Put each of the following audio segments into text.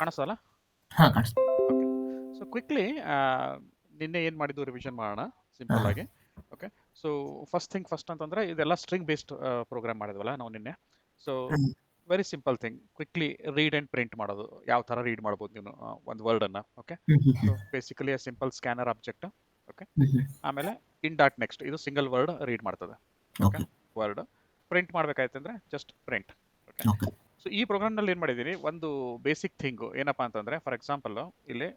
ಕಾಣಿಸ್ತದಲ್ಲ? ಹಾಂ ಕಾಣಿಸ್ತು. Okay. So quickly ನಿನ್ನೆ ಏನು ಮಾಡಿದ್ದು ರಿವಿಷನ್ ಮಾಡೋಣ ಸಿಂಪಲ್ ಹಾಂ ಆಗಿ. ಓಕೆ. ಸೊ ಫಸ್ಟ್ ಅಂತಂದ್ರೆ ಇದೆಲ್ಲ ಸ್ಟ್ರಿಂಗ್ ಬೇಸ್ಡ್ ಪ್ರೋಗ್ರಾಮ್ ಮಾಡಿದ್ವಲ್ಲ ನಾವು ನಿನ್ನೆ. So hmm. Very simple thing, quickly read and print ಮಾಡೋದು. ಯಾವ ಥರ ರೀಡ್ ಮಾಡ್ಬೋದು ನೀವು ಒಂದು ವರ್ಡನ್ನು. Okay. Hmm hmm so hmm basically simple scanner object. Okay. Hmm hmm. ಆಮೇಲೆ ಇನ್ ಡಾಟ್ ನೆಕ್ಸ್ಟ್ ಇದು ಸಿಂಗಲ್ ವರ್ಡ್ ರೀಡ್ ಮಾಡ್ತದೆ. ಓಕೆ. ಓಕೆ ವರ್ಡ್ ಪ್ರಿಂಟ್ ಮಾಡ್ಬೇಕಾಯ್ತಂದ್ರೆ just print. Okay. Okay so ಈ ಪ್ರೋಗ್ರಾಮ್ನಲ್ಲಿ ಏನು ಮಾಡಿದ್ದೀನಿ, ಒಂದು ಬೇಸಿಕ್ ಥಿಂಗು ಏನಪ್ಪ ಅಂತಂದರೆ, ಫಾರ್ ಎಕ್ಸಾಂಪಲ್ ಇಲ್ಲಿ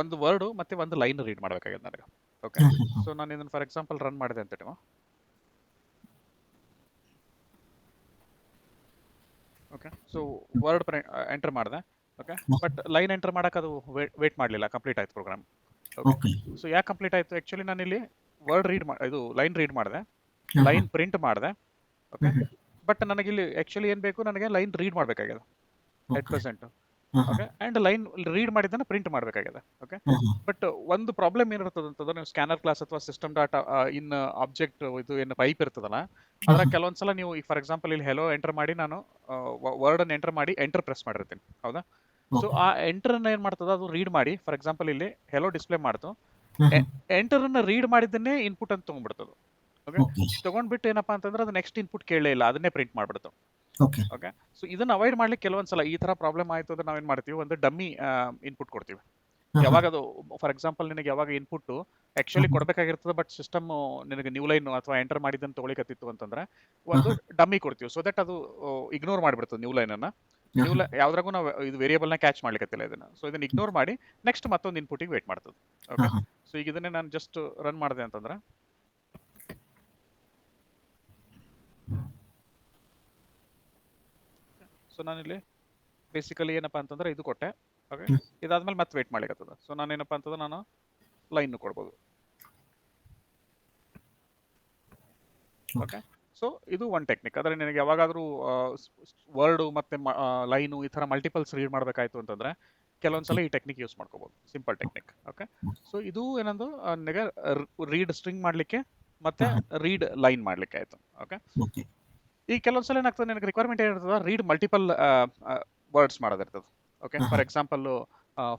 ಒಂದು ವರ್ಡು ಮತ್ತು ಒಂದು ಲೈನ್ ರೀಡ್ ಮಾಡಬೇಕಾಗಿದೆ ನನಗೆ. ಓಕೆ. ಹ್ಮ್ ಹ್ಮ್ ಹ್ಮ್. ಸೊ ನಾನು ಇದನ್ನು ಫಾರ್ ಎಕ್ಸಾಂಪಲ್ ರನ್ ಮಾಡಿದೆ ಅಂತ ನೀವು. ಓಕೆ. ಸೊ ವರ್ಡ್ ಎಂಟರ್ ಮಾಡಿದೆ. ಓಕೆ. ಬಟ್ ಲೈನ್ ಎಂಟರ್ ಮಾಡೋಕೆ ಅದು ವೇಟ್ ಮಾಡಲಿಲ್ಲ, ಕಂಪ್ಲೀಟ್ ಆಯ್ತು ಪ್ರೋಗ್ರಾಮ್. ಓಕೆ. ಓಕೆ ಸೊ ಯಾಕೆ ಕಂಪ್ಲೀಟ್ ಆಯಿತು? ಆ್ಯಕ್ಚುಲಿ ನಾನಿಲ್ಲಿ ವರ್ಡ್ ಇದು ಲೈನ್ ರೀಡ್ ಮಾಡಿದೆ, ಹಾಂ ಲೈನ್ ಹಾಂ ಪ್ರಿಂಟ್ ಮಾಡಿದೆ. ಓಕೆ. Hmm hmm. ಬಟ್ ನನಗಿಲ್ಲಿ ಆ್ಯಕ್ಚುಲಿ ಏನು ಬೇಕು, ನನಗೆ ಲೈನ್ ರೀಡ್ ಮಾಡಬೇಕಾಗಿದೆ ಎಟ್ ಓಕೆ ಪ್ರೆಸೆಂಟ್. ಹಾಂ ಹಾಂ ಓಕೆ. ಆ್ಯಂಡ್ ಲೈನ್ ರೀಡ್ ಮಾಡಿದ್ದನ್ನು ಪ್ರಿಂಟ್ ಮಾಡಬೇಕಾಗಿದೆ. ಓಕೆ. ಹಾಂ ಹಾಂ ಬಟ್ ಒಂದು ಪ್ರಾಬ್ಲಮ್ ಏನಿರ್ತದೆ ಅಂತಂದ್ರೆ, ನೀವು ಸ್ಕ್ಯಾನರ್ ಕ್ಲಾಸ್ ಅಥವಾ ಸಿಸ್ಟಮ್ ಡಾಟಾ ಇನ್ ಆಬ್ಜೆಕ್ಟ್ ಇದು ಏನು ಪೈಪ್ ಇರ್ತದಲ್ಲ, ಅದ್ರ ಕೆಲವೊಂದ್ಸಲ ನೀವು ಈಗ ಫಾರ್ ಎಕ್ಸಾಂಪಲ್ ಇಲ್ಲಿ ಹೆಲೋ ಎಂಟರ್ ಮಾಡಿ ನಾನು ವರ್ಡನ್ನು ಎಂಟರ್ ಮಾಡಿ ಎಂಟರ್ ಪ್ರೆಸ್ ಮಾಡಿರ್ತೀನಿ, ಹೌದಾ? ಸೊ ಓಕೆ ಆ ಎಂಟರನ್ನು ಏನು ಮಾಡ್ತದೆ, ಅದು ರೀಡ್ ಮಾಡಿ ಫಾರ್ ಎಕ್ಸಾಂಪಲ್ ಇಲ್ಲಿ ಹೆಲೋ ಡಿಸ್ಪ್ಲೇ ಮಾಡ್ತು, ಹಾಂ ಹಾಂ ಎಂಟರನ್ನು ರೀಡ್ ಮಾಡಿದ್ದನ್ನೇ ಇನ್ಪುಟ್ ಅಂತ ತೊಗೊಂಡ್ಬಿಡ್ತದೆ. ಓಕೆ. ಓಕೆ ತೊಗೊಂಡ್ಬಿಟ್ಟು ಏನಪ್ಪಾ ಅಂತಂದ್ರೆ ಅದು ನೆಕ್ಸ್ಟ್ ಇನ್ಪುಟ್ ಕೇಳಲೇ ಇಲ್ಲ, ಅದನ್ನೇ ಪ್ರಿಂಟ್ ಮಾಡ್ಬಿಡ್ತು. Okay okay. ಸೊ ಇದನ್ನ ಅವಾಯ್ಡ್ ಮಾಡ್ಲಿಕ್ಕೆ ಕೆಲವೊಂದ್ಸಲ ಈ ತರ ಪ್ರಾಬ್ಲಮ್ ಆಯ್ತು ಅಂದ್ರೆ ನಾವೇನ್ ಮಾಡ್ತೀವಿ, ಒಂದು ಡಮ್ಮಿ ಇನ್ಪುಟ್ ಕೊಡ್ತೀವಿ. ಹಾಂ ಹಾಂ ಯಾವಾಗ ಅದು ಫಾರ್ ಎಕ್ಸಾಂಪಲ್ ನಿನಗೆ ಯಾವಾಗ ಇನ್ಪುಟ್ ಆಕ್ಚುಲಿ ಕೊಡಬೇಕಾಗಿರ್ತದೆ, ಬಟ್ ಸಿಸ್ಟಮ್ ನಿನಗೆ ನ್ಯೂ ಲೈನ್ ಅಥವಾ ಎಂಟರ್ ಮಾಡಿದ್ದನ್ನು ತೊಗೊಳಿಕತ್ತಿತ್ತು ಅಂತಂದ್ರೆ ಒಂದು ಡಮ್ಮಿ ಕೊಡ್ತೀವಿ, ಸೊ ದಟ್ ಅದು ಇಗ್ನೋರ್ ಮಾಡಿಬಿಡ್ತದೆ ನ್ಯೂ ಲೈನ್ ಅನ್ನ. ನ್ಯೂ ಲೈನ್ ಯಾವ್ದ್ರಾಗೂ ನಾವು ಇದು ವೇರಿಯೇಬಲ್ನ ಕ್ಯಾಚ್ ಮಾಡ್ಲಿಕ್ಕತ್ತಿಲ್ಲ ಇದನ್ನ, ಸೊ ಇದನ್ನ ಇಗ್ನೋರ್ ಮಾಡಿ ನೆಕ್ಸ್ಟ್ ಮತ್ತೊಂದು ಇನ್ಪುಟಿಗೆ ವೇಟ್ ಮಾಡ್ತದೆ. ಓಕೆ. ಹಾಂ ಹಾಂ ಸೊ ಈಗ ಇದನ್ನೇ ನಾನು ಜಸ್ಟ್ ರನ್ ಮಾಡಿದೆ ಅಂತಂದ್ರೆ, ಸೊ ನಾನಿಲ್ಲಿ ಬೇಸಿಕಲಿ ಏನಪ್ಪಾ ಅಂತಂದ್ರೆ ಇದು ಕೊಟ್ಟೆ. ಓಕೆ. ಹ್ಮ್. ಇದಾದ್ಮೇಲೆ ಮತ್ತೆ ವೇಟ್ ಮಾಡ್ಲಿಕ್ಕತ್ತದ. ಸೊ ನಾನೇನಪ್ಪ ಅಂತಂದ್ರೆ ನಾನು ಲೈನ್ ಕೊಡ್ಬೋದು. Okay okay. ಸೊ ಇದು ಒಂದು ಟೆಕ್ನಿಕ್. ಆದರೆ ನಿನಗೆ ಯಾವಾಗಾದರೂ ವರ್ಡು ಮತ್ತೆ ಲೈನು ಈ ಥರ ಮಲ್ಟಿಪಲ್ಸ್ ರೀಡ್ ಮಾಡಬೇಕಾಯ್ತು ಅಂತಂದ್ರೆ ಕೆಲವೊಂದ್ಸಲ ಈ ಟೆಕ್ನಿಕ್ ಯೂಸ್ ಮಾಡ್ಕೋಬಹುದು, ಸಿಂಪಲ್ ಟೆಕ್ನಿಕ್. ಓಕೆ. ಸೊ ಇದು ಏನಂದು ನಿನಗೆ ರೀಡ್ ಸ್ಟ್ರಿಂಗ್ ಮಾಡಲಿಕ್ಕೆ ಮತ್ತೆ ಹಾಂ ರೀಡ್ ಲೈನ್ ಮಾಡಲಿಕ್ಕೆ ಆಯ್ತು. ಓಕೆ. ಓಕೆ ಈ ಕೆಲವೊಂದ್ಸಲ ಏನಾಗ್ತದೆ, ನಿನಗೆ ರಿಕ್ವೈರ್ಮೆಂಟ್ ಏನಿರ್ತದೆ, ರೀಡ್ ಮಲ್ಟಿಪಲ್ ವರ್ಡ್ಸ್ ಮಾಡೋದಿರ್ತದೆ. ಓಕೆ. ಹಾಂ ಫಾರ್ ಹಾಂ ಎಕ್ಸಾಂಪಲ್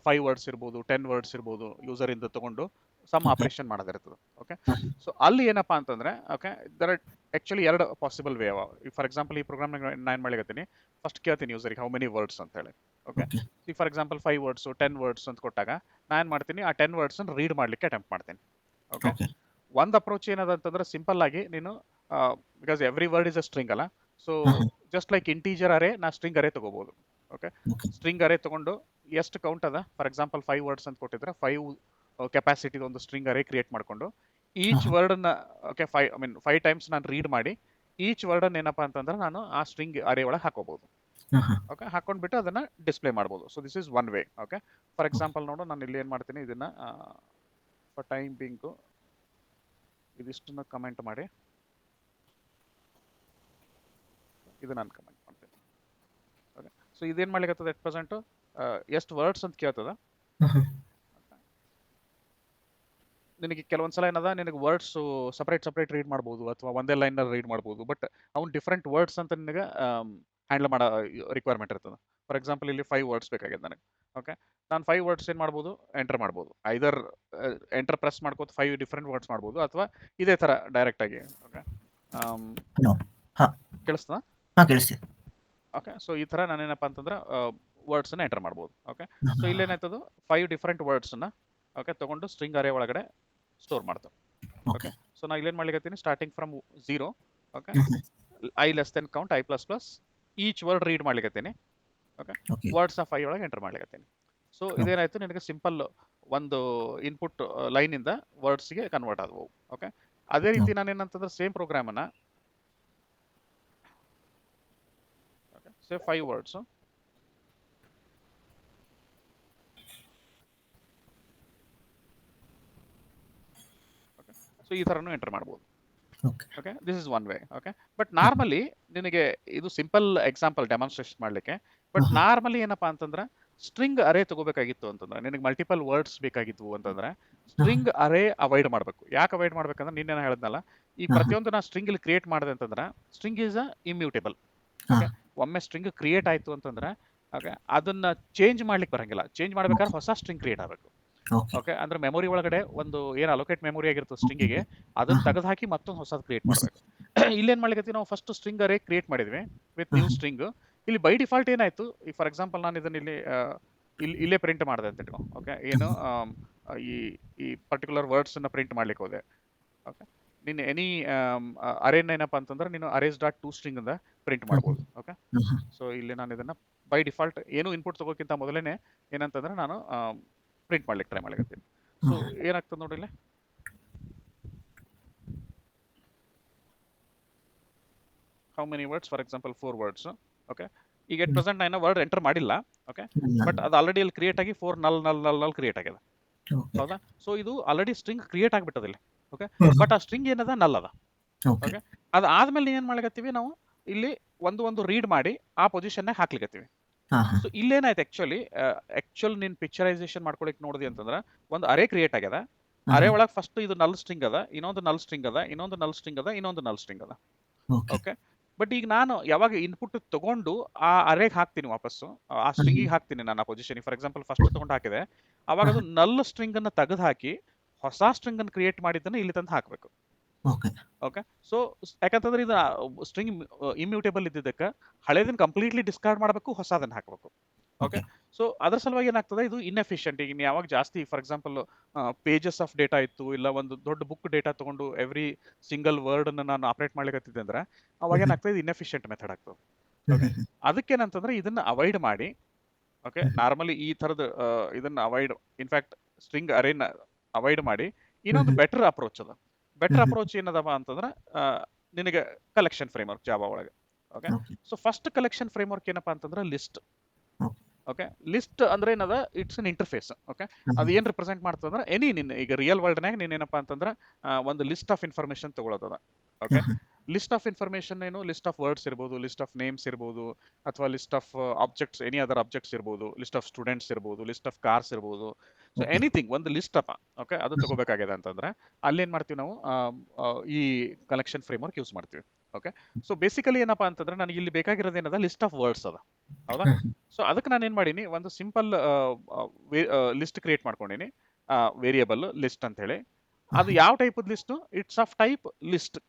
5 ವರ್ಡ್ಸ್ ಇರ್ಬೋದು, 10 ವರ್ಡ್ಸ್ ಇರ್ಬೋದು, ಯೂಸರ್ ಇಂದ ತಗೊಂಡು ಸಮ್ ಓಕೆ ಆಪರೇಷನ್ ಮಾಡೋದಿರ್ತದೆ. ಓಕೆ. ಹಾಂ ಸೊ ಅಲ್ಲಿ ಏನಪ್ಪಾ ಅಂತಂದ್ರೆ, ಓಕೆ, ದರ್ ಆಕ್ಚುಲಿ ಎರಡು ಪಾಸಿಬಲ್ ವೇ ಅವ. ಫಾರ್ ಎಕ್ಸಾಂಪಲ್ ಈ ಪ್ರೋಗ್ರಾಮ್ ನಾನು ಮಾಡ್ಲಿಕತ್ತೀನಿ, ಫಸ್ಟ್ ಕೇಳ್ತೀನಿ ಯೂಸರಿಗೆ ಹೌ ಮೆನಿ ವರ್ಡ್ಸ್ ಅಂತ ಹೇಳಿ. ಓಕೆ. ಓಕೆ ಈ ಫಾರ್ ಎಕ್ಸಾಂಪಲ್ 5 ವರ್ಡ್ಸ್ 10 ವರ್ಡ್ಸ್ ಅಂತ ಕೊಟ್ಟಾಗ ನಾನು ಮಾಡ್ತೀನಿ, ಆ 10 ವರ್ಡ್ಸ್ ರೀಡ್ ಮಾಡ್ಲಿಕ್ಕೆ ಅಟೆಂಪ್ಟ್ ಮಾಡ್ತೀನಿ. ಓಕೆ. ಓಕೆ ಒಂದು ಅಪ್ರೋಚ್ ಏನದ ಅಂತಂದ್ರೆ, ಸಿಂಪಲ್ ಆಗಿ ನೀನು because every word is a string ಅಲ್ಲ, ಸೊ ಹಾಂ ಹಾಂ ಜಸ್ಟ್ ಲೈಕ್ ಇಂಟೀಜರ್ ಅರೇ ನಾ ಸ್ಟ್ರಿಂಗ್ ಅರೇ ತಗೋಬಹುದು. ಓಕೆ. ಓಕೆ ಸ್ಟ್ರಿಂಗ್ ಅರೇ ತಗೊಂಡು ಎಷ್ಟು ಕೌಂಟ್ ಅದ, ಫಾರ್ ಎಕ್ಸಾಂಪಲ್ 5 ವರ್ಡ್ಸ್ ಅಂತ ಕೊಟ್ಟಿದ್ರೆ 5 ಕೆಪಾಸಿಟಿದ ಒಂದು ಸ್ಟ್ರಿಂಗ್ ಅರೇ ಕ್ರಿಯೇಟ್ ಮಾಡ್ಕೊಂಡು ಹಾಂ ಈಚ್ ಹಾಂ ವರ್ಡನ್ನ ಓಕೆ 5 ಟೈಮ್ಸ್ ನಾನು ರೀಡ್ ಮಾಡಿ ಈಚ್ ವರ್ಡನ್ನು ಏನಪ್ಪಾ ಅಂತಂದ್ರೆ ನಾನು ಆ ಸ್ಟ್ರಿಂಗ್ ಅರೇ ಒಳಗೆ ಹಾಕೋಬಹುದು. ಹಾಂ ಹಾಂ ಓಕೆ. ಹಾಕೊಂಡ್ಬಿಟ್ಟು ಅದನ್ನ ಡಿಸ್ಪ್ಲೇ ಮಾಡ್ಬೋದು. So this is one way. Okay. For okay example ನೋಡು, ನಾನು ಇಲ್ಲಿ ಏನು ಮಾಡ್ತೀನಿ, ಇದನ್ನ ಫಾರ್ ಟೈಮ್ ಬಿಂಗು ಇದಿಷ್ಟನ್ನ ಕಮೆಂಟ್ ಮಾಡಿ ಇದು ನಾನು ಕಮೆಂಟ್ ಮಾಡ್ತೀನಿ. ಓಕೆ. ಸೊ ಇದೇನು ಮಾಡ್ಲಿಕ್ಕತ್ತದ ಎಟ್ ಪ್ರೆಸೆಂಟು ಎಷ್ಟು ವರ್ಡ್ಸ್ ಅಂತ ಕೇಳ್ತದ. ಹಾಂ ಹಾಂ ನಿನಗೆ ಕೆಲವೊಂದ್ಸಲ ಏನದ, ನಿನಗೆ ವರ್ಡ್ಸ್ ಸಪ್ರೇಟ್ ರೀಡ್ ಮಾಡ್ಬೋದು ಅಥವಾ ಒಂದೇ ಲೈನಲ್ಲಿ ರೀಡ್ ಮಾಡ್ಬೋದು, ಬಟ್ ಅವ್ನು ಡಿಫ್ರೆಂಟ್ ವರ್ಡ್ಸ್ ಅಂತ ನಿನಗೆ ಹ್ಯಾಂಡಲ್ ಮಾಡೋ ರಿಕ್ವೈರ್ಮೆಂಟ್ ಇರ್ತದೆ. ಫಾರ್ ಎಕ್ಸಾಂಪಲ್ ಇಲ್ಲಿ 5 ವರ್ಡ್ಸ್ ಬೇಕಾಗಿದೆ ನನಗೆ. ಓಕೆ. ನಾನು 5 ವರ್ಡ್ಸ್ ಏನು ಮಾಡ್ಬೋದು, ಎಂಟರ್ ಮಾಡ್ಬೋದು. ಐದರ್ ಎಂಟರ್ ಪ್ರೆಸ್ ಮಾಡ್ಕೋತ 5 ಡಿಫ್ರೆಂಟ್ ವರ್ಡ್ಸ್ ಮಾಡ್ಬೋದು, ಅಥವಾ ಇದೇ ಥರ ಡೈರೆಕ್ಟ್ ಆಗಿ. ಓಕೆ. ಹಲೋ ಹಾಂ ಕೇಳಿಸ್ತದ? ಹಾಂ ಕೇಳಿಸ್ತಿದೆ. ಓಕೆ. ಸೊ ಈ ಥರ ನಾನೇನಪ್ಪ ಅಂತಂದ್ರೆ ವರ್ಡ್ಸನ್ನು ಎಂಟರ್ ಮಾಡ್ಬೋದು. ಓಕೆ. ಹಾಂ ಸೊ ಹಾಂ ಇಲ್ಲೇನಾಯ್ತದು 5 ಡಿಫ್ರೆಂಟ್ ವರ್ಡ್ಸನ್ನು ಓಕೆ ತಗೊಂಡು ಸ್ಟ್ರಿಂಗ್ ಅರೇ ಒಳಗಡೆ ಸ್ಟೋರ್ ಮಾಡ್ತೇವೆ. Okay okay. ಸೊ ನಾ ಇಲ್ಲೇನು ಮಾಡ್ಲಿಕತ್ತೀನಿ, ಸ್ಟಾರ್ಟಿಂಗ್ ಫ್ರಮ್ 0. ಓಕೆ. ಹ್ಞೂ ಹ್ಞೂ I less then count I plus plus each word read ಮಾಡ್ಲಿಕತ್ತೀನಿ. ಓಕೆ. ಓಕೆ ವರ್ಡ್ಸ್ ಆಫ್ 5 ಒಳಗೆ ಎಂಟರ್ ಮಾಡ್ಲಿಕತ್ತೀನಿ. ಸೊ ಓಕೆ ಇದೇನಾಯ್ತು, ನಿನಗೆ ಸಿಂಪಲ್ ಒಂದು ಇನ್ಪುಟ್ ಲೈನಿಂದ ವರ್ಡ್ಸ್ಗೆ ಕನ್ವರ್ಟ್ ಆದವು. ಓಕೆ. ಅದೇ ರೀತಿ ನಾನೇನಂತಂದ್ರೆ ಸೇಮ್ ಪ್ರೋಗ್ರಾಮನ್ನು okay say 5 words okay. So ಈ ಥರನೂ ಎಂಟರ್ ಮಾಡ್ಬೋದು. Okay okay. This is one way. Okay. But normally ನಿನಗೆ ಇದು ಸಿಂಪಲ್ ಎಕ್ಸಾಂಪಲ್ ಡೆಮಾನ್ಸ್ಟ್ರೇಷನ್ ಮಾಡಲಿಕ್ಕೆ, ಬಟ್ ಹಾಂ ಹಾಂ ನಾರ್ಮಲಿ ಏನಪ್ಪಾ ಅಂತಂದ್ರೆ ಸ್ಟ್ರಿಂಗ್ ಅರೇ ತಗೋಬೇಕಾಗಿತ್ತು ಅಂತಂದ್ರೆ, ನಿನಗೆ ಮಲ್ಟಿಪಲ್ ವರ್ಡ್ಸ್ ಬೇಕಾಗಿದ್ವು ಅಂತಂದ್ರೆ ಹಾಂ ಸ್ಟ್ರಿಂಗ್ ಅರೇ ಅವಾಯ್ಡ್ ಮಾಡಬೇಕು. ಯಾಕೆ ಅವಾಯ್ಡ್ ಮಾಡ್ಬೇಕಂದ್ರೆ, ನಿನ್ನೆ ಹೇಳಿದ್ನಲ್ಲ, ಈ ಹಾಂ ಪ್ರತಿಯೊಂದು ನಾ ಸ್ಟ್ರಿಂಗ್ ಇಲ್ಲಿ ಕ್ರಿಯೇಟ್ ಮಾಡಿದೆ ಅಂತಂದ್ರೆ ಸ್ಟ್ರಿಂಗ್ ಈಸ್ ಅ ಇಮ್ಯೂಟೇಬಲ್. ಹಾಂ ಓಕೆ. ಒಮ್ಮೆ ಸ್ಟ್ರಿಂಗ್ ಕ್ರಿಯೇಟ್ ಆಯ್ತು ಅಂತಂದ್ರೆ ಓಕೆ ಅದನ್ನ ಚೇಂಜ್ ಮಾಡ್ಲಿಕ್ಕೆ ಬರಂಗಿಲ್ಲ. ಚೇಂಜ್ ಮಾಡ್ಬೇಕಾದ್ರೆ ಓಕೆ. ಹೊಸ ಸ್ಟ್ರಿಂಗ್ ಕ್ರಿಯೇಟ್ ಆಗಬೇಕು. ಓಕೆ. ಓಕೆ ಅಂದ್ರೆ ಮೆಮೊರಿ ಒಳಗಡೆ ಒಂದು ಏನು ಅಲೋಕೇಟ್ ಮೆಮೊರಿ ಆಗಿರ್ತದೆ ಸ್ಟ್ರಿಂಗಿಗೆ, ಅದನ್ನ ಹಾಂ. ತೆಗೆದು ಹಾಕಿ ಮತ್ತೊಂದು ಹೊಸದು ಕ್ರಿಯೇಟ್ ಹೊಸ ಮಾಡಬೇಕು. ಇಲ್ಲೇನ್ ಮಾಡ್ಲಿಕ್ಕೆ ನಾವು ಫಸ್ಟ್ ಸ್ಟ್ರಿಂಗ್ ಅರೇ ಕ್ರಿಯೇಟ್ ಮಾಡಿದ್ವಿ ವಿತ್ ನ್ಯೂ ಹಾಂ. ಸ್ಟ್ರಿಂಗ್. ಇಲ್ಲಿ ಬೈ ಡಿಫಾಲ್ಟ್ ಏನಾಯ್ತು, ಈ ಫಾರ್ ಎಕ್ಸಾಂಪಲ್ ನಾನು ಇದನ್ನ ಇಲ್ಲೇ ಪ್ರಿಂಟ್ ಮಾಡಿದೆ ಅಂತ ಇಟ್ಕೊ. ಓಕೆ ಏನು ಈ ಈ ಪರ್ಟಿಕ್ಯುಲರ್ ವರ್ಡ್ಸ್ ಅನ್ನ ಪ್ರಿಂಟ್ ಮಾಡ್ಲಿಕ್ಕೆ ಹೋದೆ. ಓಕೆ ನೀನು ಎನಿ ಅರೇನ ಏನಪ್ಪ ಅಂತಂದ್ರೆ ನೀನು ಅರೇಸ್ ಡಾಟ್ ಟು ಸ್ಟ್ರಿಂಗ್ ಅಂತ ಪ್ರಿಂಟ್ ಮಾಡ್ಬೋದು. ಓಕೆ ಹಾಂ. ಸೊ ಇಲ್ಲಿ ನಾನು ಇದನ್ನ ಬೈ ಡಿಫಾಲ್ಟ್ ಏನು ಇನ್ಪುಟ್ ತಗೋಕ್ಕಿಂತ ಮೊದಲೇನೆ ಏನಂತಂದ್ರೆ ನಾನು ಪ್ರಿಂಟ್ ಮಾಡ್ಲಿಕ್ಕೆ ಟ್ರೈ ಮಾಡ್ಲಿಕ್ಕೆ. ಸೊ ಏನಾಗ್ತದೆ ನೋಡಿ ಇಲ್ಲಿ, how many words, for example 4 words. Okay ಈಗ ಎಟ್ ಪ್ರೆಸೆಂಟ್ ನಾನು ವರ್ಡ್ ಎಂಟರ್ ಮಾಡಿಲ್ಲ. ಓಕೆ ಬಟ್ ಅದು ಆಲ್ರೆಡಿ ಅಲ್ಲಿ ಕ್ರಿಯೇಟ್ ಆಗಿ 4 ನಲ್ ಕ್ರಿಯೇಟ್ ಆಗಿದೆ. ಓಕೆ. ಹೌದಾ? ಸೊ ಇದು ಆಲ್ರೆಡಿ ಸ್ಟ್ರಿಂಗ್ ಕ್ರಿಯೇಟ್ ಆಗ್ಬಿಟ್ಟದ ಇಲ್ಲಿ. ಓಕೆ ಬಟ್ ಆ ಸ್ಟ್ರಿಂಗ್ ಏನದ ನಲ್ ಅದ. ಓಕೆ. ಓಕೆ ಅದಾದ್ಮೇಲೆ ಏನ್ ಮಾಡ್ಲಿಕತ್ತೀವಿ ನಾವು ಇಲ್ಲಿ ಒಂದು ರೀಡ್ ಮಾಡಿ ಆ ಪೊಸಿಷನ್ ಹಾಕ್ಲಿಕತ್ತೀವಿ. ಹಾಂ. ಹಾಂ. ಸೊ ಇಲ್ಲೇನಾಯ್ತು ಆಕ್ಚುಲ್ ನೀನ್ ಪಿಕ್ಚರೈಸೇಷನ್ ಮಾಡ್ಕೊಳಿಕ್ ನೋಡಿದೆ ಅಂತಂದ್ರೆ ಒಂದು ಅರೇ ಕ್ರಿಯೇಟ್ ಆಗ್ಯದ. ಅರೇ ಒಳಗೆ ಫಸ್ಟ್ ಇದು ನಲ್ ಸ್ಟ್ರಿಂಗ್ ಅದ, ಇನ್ನೊಂದು ನಲ್ ಸ್ಟ್ರಿಂಗ್ ಅದ, ಇನ್ನೊಂದು ನಲ್ ಸ್ಟ್ರಿಂಗ್ ಅದ, ಇನ್ನೊಂದು ನಲ್ ಸ್ಟ್ರಿಂಗ್ ಅದ. ಓಕೆ. ಓಕೆ ಬಟ್ ಈಗ ನಾನು ಯಾವಾಗ ಇನ್ಪುಟ್ ತಗೊಂಡು ಆ ಅರೇಗೆ ಹಾಕ್ತೀನಿ ವಾಪಸ್ಸು, ಆ ಸ್ಟ್ರಿಂಗಿಗೆ ಹಾಕ್ತೀನಿ ನಾನು ಆ ಪೊಸಿಷನ್. ಫಾರ್ ಎಕ್ಸಾಂಪಲ್ ಫಸ್ಟ್ ತಗೊಂಡು ಹಾಕಿದೆ, ಅವಾಗ ಅದು ನಲ್ ಸ್ಟ್ರಿಂಗ್ ಅನ್ನ ತೆಗೆದು ಹಾಕಿ ಹೊಸ ಸ್ಟ್ರಿಂಗ್ ಅನ್ನು ಕ್ರಿಯೇಟ್ ಮಾಡಿದ್ದನ್ನ ಇಲ್ಲಿ ತಂದು ಹಾಕಬೇಕು. ಓಕೆ. ಓಕೆ ಸೊ ಯಾಕಂತಂದ್ರೆ ಇದು ಸ್ಟ್ರಿಂಗ್ ಇಮ್ಯೂಟೇಬಲ್ ಇದ್ದಿದ್ದಕ್ಕೆ ಹಳೇದನ್ನ ಕಂಪ್ಲೀಟ್ಲಿ ಡಿಸ್ಕಾರ್ಡ್ ಮಾಡಬೇಕು, ಹೊಸದನ್ನ ಹಾಕಬೇಕು. ಓಕೆ ಸೊ ಅದ್ರ ಸಲುವಾಗಿ ಏನಾಗ್ತದೆ, ಇದು ಇನ್ಎಫಿಷಿಯಂಟ್. ಈಗ ನೀವು ಯಾವಾಗ ಜಾಸ್ತಿ for example pages of data ಇತ್ತು, ಇಲ್ಲ ಒಂದು ದೊಡ್ಡ ಬುಕ್ ಡೇಟಾ ತಗೊಂಡು ಎವ್ರಿ ಸಿಂಗಲ್ ವರ್ಡ್ ಅನ್ನ ನಾನು ಆಪರೇಟ್ ಮಾಡ್ಲಿಕ್ಕೆ ಅಂದ್ರೆ ಅವಾಗ ಏನಾಗ್ತದೆ, ಇನ್ಎಫಿಷಿಯಂಟ್ ಮೆಥಡ್ ಆಗ್ತದೆ. ಓಕೆ ಅದಕ್ಕೇನಂತಂದ್ರೆ ಇದನ್ನ ಅವಾಯ್ಡ್ ಮಾಡಿ. ಓಕೆ ನಾರ್ಮಲಿ ಈ ಥರದ ಇದನ್ನ ಅವಾಯ್ಡ್, ಇನ್ಫ್ಯಾಕ್ಟ್ ಸ್ಟ್ರಿಂಗ್ ಅರೇನ ಅವಾಯ್ಡ್ ಮಾಡಿ ಇನ್ನೊಂದು ಬೆಟರ್ ಅಪ್ರೋಚ್ ಅದ. ಬೆಟರ್ ಅಪ್ರೋಚ್ ಏನದವ ಅಂತಂದ್ರೆ ನಿನಗೆ ಕಲೆಕ್ಷನ್ ಫ್ರೇಮ್ವರ್ಕ್ ಜಾವಾ ಒಳಗೆ. Okay so first collection framework ಏನಪ್ಪಾ ಅಂತಂದ್ರೆ ಲಿಸ್ಟ್. ಓಕೆ ಲಿಸ್ಟ್ ಅಂದ್ರೆ ಏನದ, ಇಟ್ಸ್ ಅನ್ ಇಂಟರ್ಫೇಸ್. ಓಕೆ ಅದು ಏನ್ ರಿಪ್ರೆಸೆಂಟ್ ಮಾಡ್ತದೆ ಅಂದ್ರೆ ಎನಿ ನಿನ್ನ ಈಗ ರಿಯಲ್ ವರ್ಲ್ಡ್ನಾಗ ನೀನ್ ಏನಪ್ಪಾ ಅಂತಂದ್ರೆ ಒಂದು ಲಿಸ್ಟ್ ಆಫ್ ಇನ್ಫಾರ್ಮೇಶನ್ ತಗೊಳ್ಳೋದದ. ಓಕೆ ಲಿಸ್ಟ್ ಆಫ್ ಇನ್ಫಾರ್ಮೇಶನ್ ಏನು, ಲಿಸ್ಟ್ ಆಫ್ ವರ್ಡ್ಸ್ ಇರ್ಬೋದು, ಲಿಸ್ಟ್ ಆಫ್ ನೇಮ್ಸ್ ಇರ್ಬೋದು, ಅಥವಾ list of objects, any other objects ಇರ್ಬೋದು, ಲಿಸ್ಟ್ ಆಫ್ ಸ್ಟೂಡೆಂಟ್ಸ್ ಇರ್ಬೋದು, ಲಿಸ್ಟ್ ಆಫ್ ಕಾರ್ಸ್ ಇರ್ಬೋದು. ಸೊ ಎನಿಥಿಂಗ್ ಒಂದು ಲಿಸ್ಟ್ ಅಪ್ಪ. ಓಕೆ ಅದು ತಗೋಬೇಕಾಗಿದೆ ಅಂತಂದ್ರೆ ಅಲ್ಲೇನ್ ಮಾಡ್ತೀವಿ ನಾವು, ಈ ಕಲೆಕ್ಷನ್ ಫ್ರೇಮ್ವರ್ಕ್ ಯೂಸ್ ಮಾಡ್ತೀವಿ. ಓಕೆ ಸೊ ಬೇಸಿಕಲಿ ಏನಪ್ಪಾ ಅಂತಂದ್ರೆ ನನಗೆ ಇಲ್ಲಿ ಬೇಕಾಗಿರೋದು ಏನದ, ಲಿಸ್ಟ್ ಆಫ್ ವರ್ಡ್ಸ್ ಅದ. ಹೌದಾ? ಸೊ ಅದಕ್ಕೆ ನಾನು ಏನ್ ಮಾಡೀನಿ, ಒಂದು ಸಿಂಪಲ್ ಲಿಸ್ಟ್ ಕ್ರಿಯೇಟ್ ಮಾಡ್ಕೊಂಡಿನಿ, ವೇರಿಯಬಲ್ ಲಿಸ್ಟ್ ಅಂತ ಹೇಳಿ. ಅದು ಯಾವ type list, it's of type list.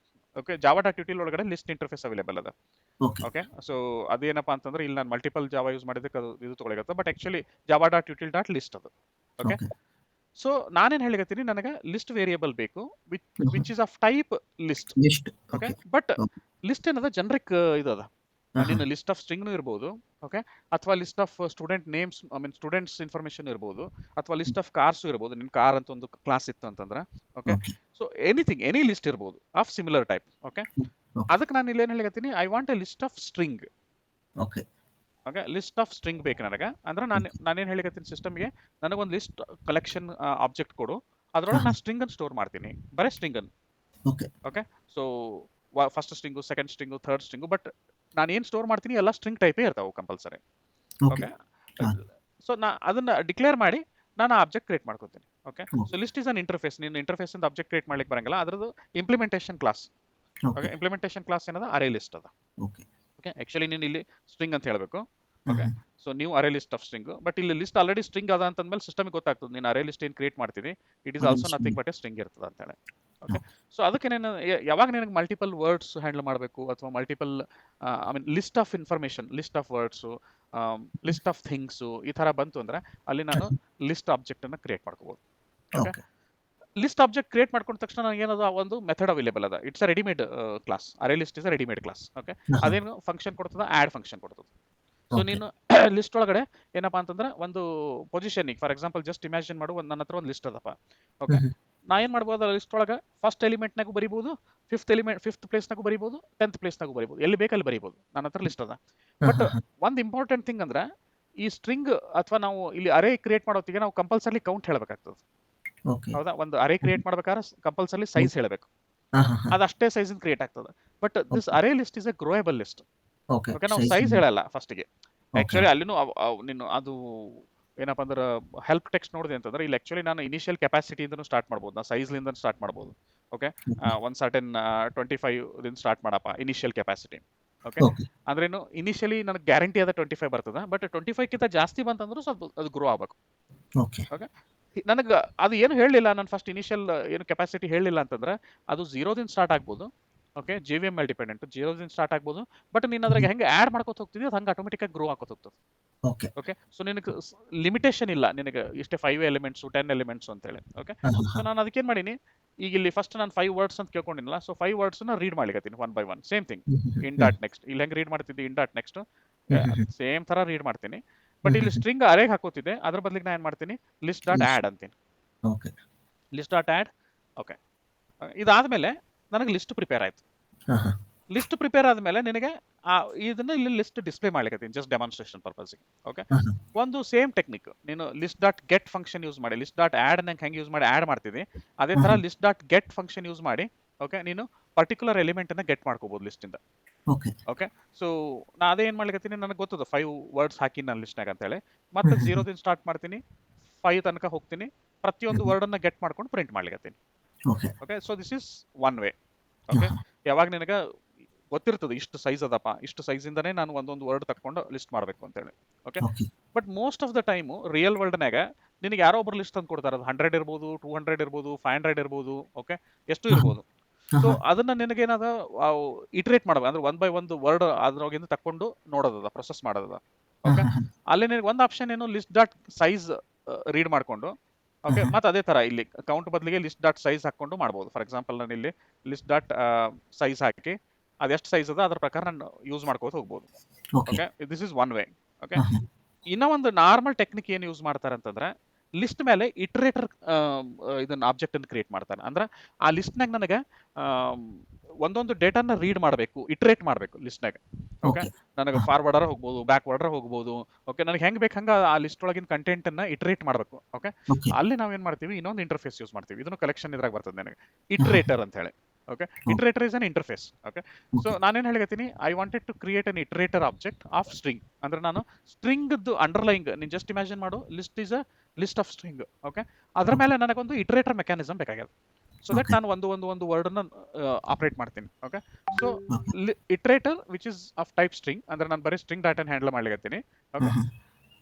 Okay Java dot util ಒಳಗಡೆ ಲಿಸ್ಟ್ ಇಂಟರ್ಫೇಸ್ ಅವೈಲೇಬಲ್ ಅದ. ಓಕೆ ಸೊ ಅದೇನಪ್ಪಾ ಅಂತಂದ್ರೆ ಇಲ್ಲಿ ನಾನು ಮಲ್ಟಿಪಲ್ ಜಾವಾ ಯೂಸ್ ಮಾಡಿದ್ದಕ್ಕೆ ಅದು ಇದು ತಗೊಳಗತ್ತೆ, but actually Java dot util dot list ಅದು. ಓಕೆ ಸೊ ನಾನೇನ್ ಹೇಳಿಕತ್ತೀನಿ, ನನಗೆ ಲಿಸ್ಟ್ ವೇರಿಯಬಲ್ ಬೇಕು which is of type list. Okay but list ಏನದ ಜನರಿಕ್ ಇದು ಅದ. ನಿನ್ನ ಲಿಸ್ಟ್ ಆಫ್ ಸ್ಟ್ರಿಂಗ್ ಇರ್ಬೋದು. ಓಕೆ ಅಥವಾ list of student names, I mean students information ಇರ್ಬೋದು, ಅಥವಾ ಲಿಸ್ಟ್ ಆಫ್ ಕಾರ್ಸ್ ಇರ್ಬೋದು. ನಿನ್ ಕಾರ್ ಅಂತ ಒಂದು ಕ್ಲಾಸ್ ಇತ್ತು ಅಂತಂದ್ರೆ okay so anything, any list ಇರ್ಬೋದು ಆಫ್ ಸಿಮಿಲರ್ ಟೈಪ್. ಓಕೆ ಅದಕ್ಕೆ ನಾನು ಇಲ್ಲಿ ಏನ್ ಹೇಳಿಕತ್ತೀನಿ, I want a list of string. Okay okay list of string ಬೇಕು ನನಗೆ ಅಂದ್ರೆ ನಾನೇನ್ ಹೇಳಿಕತ್ತೀನಿ ಸಿಸ್ಟಮ್ಗೆ, ನನಗೊಂದು ಲಿಸ್ಟ್ ಕಲೆಕ್ಷನ್ ಆಬ್ಜೆಕ್ಟ್ ಕೊಡು, ಅದ್ರೊಳಗೆ ನಾನು ಸ್ಟ್ರಿಂಗ್ ಅನ್ನು ಸ್ಟೋರ್ ಮಾಡ್ತೀನಿ, ಬರೀ ಸ್ಟ್ರಿಂಗ್ ಅನ್ನು. Okay so first string, second string, third string, but ನಾನು ಏನು ಸ್ಟೋರ್ ಮಾಡ್ತೀನಿ ಎಲ್ಲ ಸ್ಟ್ರಿಂಗ್ ಟೈಪೇ ಇರ್ತಾವೆ ಕಂಪಲ್ಸರಿ. ಓಕೆ ಸೊ ಅದನ್ನ ಡಿಕ್ಲೇರ್ ಮಾಡಿ ನಾನು ಆಬ್ಜೆಕ್ಟ್ ಕ್ರಿಯೇಟ್ ಮಾಡ್ಕೊತೀನಿ. Okay so list is an interface. ನೀನು ಇಂಟರ್ಫೇಸ್ ಇಂದ ಆಬ್ಜೆಕ್ಟ್ ಕ್ರಿಯೇಟ್ ಮಾಡ್ಲಿಕ್ಕೆ ಬರಂಗಿಲ್ಲ, ಅದ್ರದ್ದು implementation class. Okay implementation class ಏನದ, ಅರೇ ಲಿಸ್ಟ್ ಅದ. ಓಕೆ ಆಕ್ಚುಲಿ ನೀನು ಇಲ್ಲಿ ಸ್ಟ್ರಿಂಗ್ ಅಂತ ಹೇಳಬೇಕು. ಓಕೆ ಸೊ ನೀವು ಅರೇ ಲಿಸ್ಟ್ ಆಫ್ ಸ್ಟ್ರಿಂಗ್, ಬಟ್ ಇಲ್ಲಿ ಲಿಸ್ಟ್ ಆಲ್ರೆಡಿ ಸ್ಟ್ರಿಂಗ್ ಅದ ಅಂತಂದ್ಮೇಲೆ ಸಿಸ್ಟಮ್ಗೆ ಗೊತ್ತಾಗ್ತದೆ ನೀನು ಅರೇ ಲಿಸ್ಟ್ ಏನು ಕ್ರಿಯೇಟ್ ಮಾಡ್ತೀನಿ, it is also nothing but A string ಇರ್ತದೆ ಅಂತ ಹೇಳಿ. ಓಕೆ ಸೊ ಅದಕ್ಕೆ ನಾನು ಯಾವಾಗ ನಿನಗೆ ಮಲ್ಟಿಪಲ್ ವರ್ಡ್ಸ್ ಹ್ಯಾಂಡಲ್ ಮಾಡಬೇಕು, ಅಥವಾ multiple I mean list of information, list of words, list of things ಈ ಥರ ಬಂತು ಅಂದ್ರೆ ಅಲ್ಲಿ ನಾನು ಲಿಸ್ಟ್ ಆಬ್ಜೆಕ್ಟ್ ಅನ್ನು ಕ್ರಿಯೇಟ್ ಮಾಡ್ಕೋಬಹುದು. ಓಕೆ ಲಿಸ್ಟ್ ಆಬ್ಜೆಕ್ಟ್ ಕ್ರಿಯೇಟ್ ಮಾಡ್ಕೊಂಡ ತಕ್ಷಣ ನನಗೆ ಏನದ, ಒಂದು ಮೆಥಡ್ ಅವೈಲೇಬಲ್ ಅದ. It's a readymade class. Array list is a readymade class. Okay ಅದೇನು ಫಂಕ್ಷನ್ ಕೊಡ್ತದ, ಆಡ್ ಫಂಕ್ಷನ್ ಕೊಡ್ತದೆ. ಸೊ ನೀನು ಲಿಸ್ಟ್ ಒಳಗಡೆ ಏನಪ್ಪಾ ಅಂತಂದ್ರೆ ಒಂದು position, for example just imagine ಮಾಡು, ನನ್ನ ಹತ್ರ ಒಂದು ಲಿಸ್ಟ್ ಅದಪ್ಪ. ಓಕೆ ನಾ ಏನ್ ಮಾಡ್ಬೋದು, ಲಿಸ್ಟ್ ಒಳಗೆ ಫಸ್ಟ್ ಎಲಿಮೆಂಟ್ನಾಗೂ ಬರಿಬಹುದು, ಫಿಫ್ತ್ ಪ್ಲೇಸ್ನಾಗೂ ಬರಿಬಹುದು, 10th ಪ್ಲೇಸ್ನಾಗೂ ಬರಿಬಹುದು, ಎಲ್ಲಿ ಬೇಕಲ್ಲಿ ಬರಿಬಹುದು. ನನ್ನ ಹತ್ರ ಲಿಸ್ಟ್ ಅದ. ಬಟ್ ಒಂದು ಇಂಪಾರ್ಟೆಂಟ್ ಥಿಂಗ್ ಅಂದ್ರೆ ಈ ಸ್ಟ್ರಿಂಗ್ ಅಥವಾ ನಾವು ಇಲ್ಲಿ ಅರೇ ಕ್ರಿಯೇಟ್ ಮಾಡೋತ್ತಿಗೆ ನಾವು ಕಂಪಲ್ಸರಿ ಕೌಂಟ್ ಹೇಳಬೇಕಾಗ್ತದೆ. ಹೌದಾ? ಒಂದು ಅರೇ ಕ್ರಿಯೇಟ್ ಮಾಡ್ಬೇಕಾದ್ರೆ ಕಂಪಲ್ಸರಿ ಸೈಜ್ ಹೇಳಬೇಕು, ಅದಷ್ಟೇ ಸೈಜ್ ಕ್ರಿಯೇಟ್ ಆಗ್ತದೆ. But this array list is a growable list. Okay ನಾವು ಸೈಜ್ ಹೇಳಲ್ಲ ಫಸ್ಟಿಗೆ. ಆಕ್ಚುಲಿ ಅಲ್ಲಿನೂ ನೀನು ಅದು ಏನಪ್ಪಾ ಅಂದ್ರೆ ಹೆಲ್ಪ್ ಟೆಕ್ಸ್ಟ್ ನೋಡಿದೆ ಅಂತಂದ್ರೆ ಇಲ್ಲಿ ಆಕ್ಚುಲಿ ನಾನು ಇನಿಷಿಯಲ್ ಕೆಪಾಸಿಟಿ ಇಂದನೂ ಸ್ಟಾರ್ಟ್ ಮಾಡ್ಬೋದು, ನಾ ಸೈಜ್ ಲಿಂದ ಸ್ಟಾರ್ಟ್ ಮಾಡ್ಬೋದು. ಓಕೆ ಒಂದು ಸರ್ಟೆನ್ 25 ದಿಂದ ಸ್ಟಾರ್ಟ್ ಮಾಡಪ್ಪ ಇನಿಷಿಯಲ್ ಕೆಪಾಸಿಟಿ. ಓಕೆ ಓಕೆ ಅಂದ್ರೇನು ಇನಿಷಿಯಲಿ ನನಗೆ ಗ್ಯಾರಂಟಿ ಅದ 25 ಬರ್ತದ, ಬಟ್ 25ಕ್ಕಿಂತ ಜಾಸ್ತಿ ಬಂತಂದ್ರೂ ಸ್ವಲ್ಪ ಅದು ಗ್ರೋ ಆಗ್ಬೇಕು. ಓಕೆ ಓಕೆ ನನಗೆ ಅದು ಏನು ಹೇಳಲಿಲ್ಲ, ನಾನು ಫಸ್ಟ್ ಇನಿಷಿಯಲ್ ಏನು ಕೆಪಾಸಿಟಿ ಹೇಳಲಿಲ್ಲ ಅಂತಂದ್ರೆ ಅದು ಝೀರೋದಿಂದ ಸ್ಟಾರ್ಟ್ ಆಗ್ಬೋದು. ಓಕೆ ಜೆ ವಿ ಎಮ್ ಮೇಲೆ ಡಿಪೆಂಡೆಂಟ್, ಝೀರೋದಿಂದ ಸ್ಟಾರ್ಟ್ ಆಗ್ಬೋದು, ಬಟ್ ನೀನು ಅದ್ರಾಗ ಹೆಂಗೆ ಆ್ಯಡ್ ಮಾಡ್ಕೊತ ಹೋಗ್ತಿದ್ಯೋ ಅದು ಹಂಗೆ ಆಟೋಮೆಟಿಕ್ಕಾಗಿ ಗ್ರೋ ಆಗೋತ ಹೋಗ್ತದೆ. ಓಕೆ ಓಕೆ ಸೊ ನಿನಗೆ ಲಿಮಿಟೇಷನ್ ಇಲ್ಲ, ನಿನಗೆ ಇಷ್ಟೇ 5 ಎಲಿಮೆಂಟ್ಸು 10 ಎಲಿಮೆಂಟ್ಸು ಅಂತೇಳಿ. ಓಕೆ ಹಾಂ ಹಾಂ ಸೊ ಹಾಂ ನಾನು ಅದಕ್ಕೇನು ಮಾಡೀನಿ, ಈಗ ಇಲ್ಲಿ ಫಸ್ಟ್ ನಾನು 5 ವರ್ಡ್ಸ್ ಅಂತ ಕೇಳ್ಕೊಂಡಿನಲ್ಲ, ಸೊ 5 ವರ್ಡ್ಸ್ನ ರೀಡ್ ಮಾಡ್ಲಿಕತ್ತೀನಿ one by one. Same thing in dot next, ಇಲ್ಲಿ ಹೆಂಗೆ ರೀಡ್ ಮಾಡ್ತಿದ್ದೆ ಇನ್ ಡಾಟ್ ನೆಕ್ಸ್ಟ್ ಸೇಮ್ ಥರ ರೀಡ್ ಮಾಡ್ತೀನಿ. ಬಟ್ ಇಲ್ಲಿ ಸ್ಟ್ರಿಂಗ್ ಅರೇಗೆ ಹಾಕೋತಿದ್ದೆ, ಅದ್ರ ಬದಲಿಗೆ ನಾನು ಏನು ಮಾಡ್ತೀನಿ, ಲಿಸ್ಟ್ ಡಾಟ್ ಆ್ಯಡ್ ಅಂತೀನಿ. Okay list dot add. Okay ಇದಾದಮೇಲೆ ನನಗೆ ಲಿಸ್ಟ್ ಪ್ರಿಪೇರ್ ಆಯಿತು. ಹಾಂ ಹಾಂ ಲಿಸ್ಟ್ ಪ್ರಿಪೇರ್ ಆದಮೇಲೆ ನಿನಗೆ ಇದನ್ನ ಇಲ್ಲಿ ಲಿಸ್ಟ್ ಡಿಸ್ಪ್ಲೇ ಮಾಡ್ಲಿಕತ್ತೀನಿ ಜಸ್ಟ್ ಡೆಮಾನ್ಸ್ಟ್ರೇಷನ್ ಪರ್ಪಸ್ಗೆ. ಓಕೆ ಹಾಂ ಹಾಂ ಒಂದು ಸೇಮ್ ಟೆಕ್ನಿಕ್ ನೀನು list dot get function use ಮಾಡಿ, ಲಿಸ್ಟ್ ಡಾಟ್ ಆ್ಯಡ್ ನಂಗೆ ಹೆಂಗೆ ಯೂಸ್ ಮಾಡಿ ಆ್ಯಡ್ ಮಾಡ್ತಿದ್ದಿ, ಅದೇ ಥರ list dot get function use ಮಾಡಿ ಓಕೆ ನೀನು ಪರ್ಟಿಕ್ಯುಲರ್ ಎಲಿಮೆಂಟನ್ನು ಗೆಟ್ ಮಾಡ್ಕೋಬೋದು ಲಿಸ್ಟಿಂದ. ಓಕೆ ಓಕೆ ಸೊ ನಾ ಅದೇ ಏನು ಮಾಡ್ಲಿಕತ್ತೀನಿ, ನನಗೆ ಗೊತ್ತದ 5 ವರ್ಡ್ಸ್ ಹಾಕಿ ನಾನು ಲಿಸ್ಟ್ನಾಗ ಅಂತೇಳಿ, ಮತ್ತೆ ಝೀರೋದಿಂದ ಸ್ಟಾರ್ಟ್ ಮಾಡ್ತೀನಿ, 5 ತನಕ ಹೋಗ್ತೀನಿ, ಪ್ರತಿಯೊಂದು ವರ್ಡನ್ನು ಗೆಟ್ ಮಾಡ್ಕೊಂಡು ಪ್ರಿಂಟ್ ಮಾಡ್ಲಿಕತ್ತೀನಿ. Okay okay so this is one way. Okay ಯಾವಾಗ ನಿನಗೆ ಗೊತ್ತಿರ್ತದೆ ಇಷ್ಟು ಸೈಜ್ ಅದಪ್ಪ, ಇಷ್ಟು ಸೈಜಿಂದನೇ ನಾನು ಒಂದೊಂದು ವರ್ಡ್ ತಕೊಂಡು ಲಿಸ್ಟ್ ಮಾಡಬೇಕು ಅಂತೇಳಿ. Okay okay but most of the time real ವರ್ಲ್ಡ್ನಾಗ ನಿನಗೆ ಯಾರೋ ಒಬ್ರು ಲಿಸ್ಟ್ ತಂದು ಕೊಡ್ತಾರೆ, ಅದು 100 ಇರ್ಬೋದು, 200 ಇರ್ಬೋದು, 500 ಇರ್ಬೋದು, ಓಕೆ ಎಷ್ಟು ಇರ್ಬೋದು. ಸೊ ಅದನ್ನ ನಿನಗೇನದ ಇಟ್ರೇಟ್ ಮಾಡಬೇಕು, ಅಂದ್ರೆ 1 ಬೈ 1 ವರ್ಡ್ ಅದ್ರೊಳಗಿಂದ ತಕೊಂಡು ನೋಡೋದದ, ಪ್ರೊಸೆಸ್ ಮಾಡೋದದ. ಓಕೆ ಅಲ್ಲಿ ನಿನಗೆ ಒಂದು ಆಪ್ಷನ್ ಏನು, ಲಿಸ್ಟ್ ಡಾಟ್ ಸೈಜ್ ರೀಡ್ ಮಾಡಿಕೊಂಡು ಓಕೆ ಮತ್ತೆ ಅದೇ ಥರ ಇಲ್ಲಿ ಕೌಂಟ್ ಬದಲಿಗೆ ಲಿಸ್ಟ್ ಡಾಟ್ ಸೈಜ್ ಹಾಕೊಂಡು ಮಾಡ್ಬೋದು. ಫಾರ್ ಎಕ್ಸಾಂಪಲ್ ನಾನು ಇಲ್ಲಿ ಲಿಸ್ಟ್ ಡಾಟ್ ಸೈಜ್ ಹಾಕಿ ಅದೆಷ್ಟು ಸೈಜ್ ಅದ ಅದ್ರ ಪ್ರಕಾರ ನಾನು ಯೂಸ್ ಮಾಡ್ಕೋತ ಹೋಗ್ಬೋದು. Okay okay this is one way. Okay ಇನ್ನೂ ಒಂದು ನಾರ್ಮಲ್ ಟೆಕ್ನಿಕ್ ಏನು ಯೂಸ್ ಮಾಡ್ತಾರೆ ಅಂತಂದ್ರೆ, ಲಿಸ್ಟ್ ಮೇಲೆ ಇಟ್ರೇಟರ್ ಇದನ್ನ ಆಬ್ಜೆಕ್ಟ್ ಅನ್ನು ಕ್ರಿಯೇಟ್ ಮಾಡ್ತಾನೆ. ಅಂದ್ರೆ ಆ ಲಿಸ್ಟ್ನಾಗ ನನಗೆ ಒಂದೊಂದು ಡೇಟಾನ ರೀಡ್ ಮಾಡಬೇಕು, ಇಟ್ರೇಟ್ ಮಾಡಬೇಕು ಲಿಸ್ಟ್ನಾಗ. ಓಕೆ ನನಗೆ ಫಾರ್ವರ್ಡರ್ ಹೋಗ್ಬೋದು, ಬ್ಯಾಕ್ವರ್ಡರ್ ಹೋಗ್ಬೋದು. ಓಕೆ ನನಗೆ ಹೆಂಗೆ ಬೇಕು ಹಂಗೆ ಆ ಲಿಸ್ಟ್ ಒಳಗಿನ ಕಂಟೆಂಟ್ ಅನ್ನ ಇಟ್ರೇಟ್ ಮಾಡಬೇಕು. ಓಕೆ ಅಲ್ಲಿ ನಾವೇನ್ ಮಾಡ್ತೀವಿ, ಇನ್ನೊಂದು ಇಂಟರ್ಫೇಸ್ ಯೂಸ್ ಮಾಡ್ತೀವಿ, ಇದನ್ನು ಕಲೆಕ್ಷನ್ ಇದ್ರಾಗ ಬರ್ತದೆ ನನಗೆ, ಇಟ್ರೇಟರ್ ಅಂತ ಹೇಳಿ. Okay iterator is an interface. Okay so ನಾನೇನು ಹೇಳಿಕತ್ತೀನಿ, I wanted to create an iterator object of string. ಅಂದ್ರೆ ನಾನು ಸ್ಟ್ರಿಂಗ್ದು ಅಂಡರ್ಲೈಂಗ್ ನೀನು ಜಸ್ಟ್ ಇಮ್ಯಾಜಿನ್ ಮಾಡು, list is a list of string. Okay ಅದ್ರ ಮೇಲೆ ನನಗೊಂದು ಇಟ್ರೇಟರ್ ಮೆಕ್ಯಾನಿಸಮ್ ಬೇಕಾಗ್ಯದ, ಸೊ ದಟ್ ನಾನು ಒಂದು ವರ್ಡನ್ನ ಆಪರೇಟ್ ಮಾಡ್ತೀನಿ. Okay so iterator which is of type string, ಅಂದ್ರೆ ನಾನು ಬರೀ ಸ್ಟ್ರಿಂಗ್ ಡಾಟನ್ ಹ್ಯಾಂಡಲ್ ಮಾಡ್ಲಿಕತ್ತೀನಿ. Okay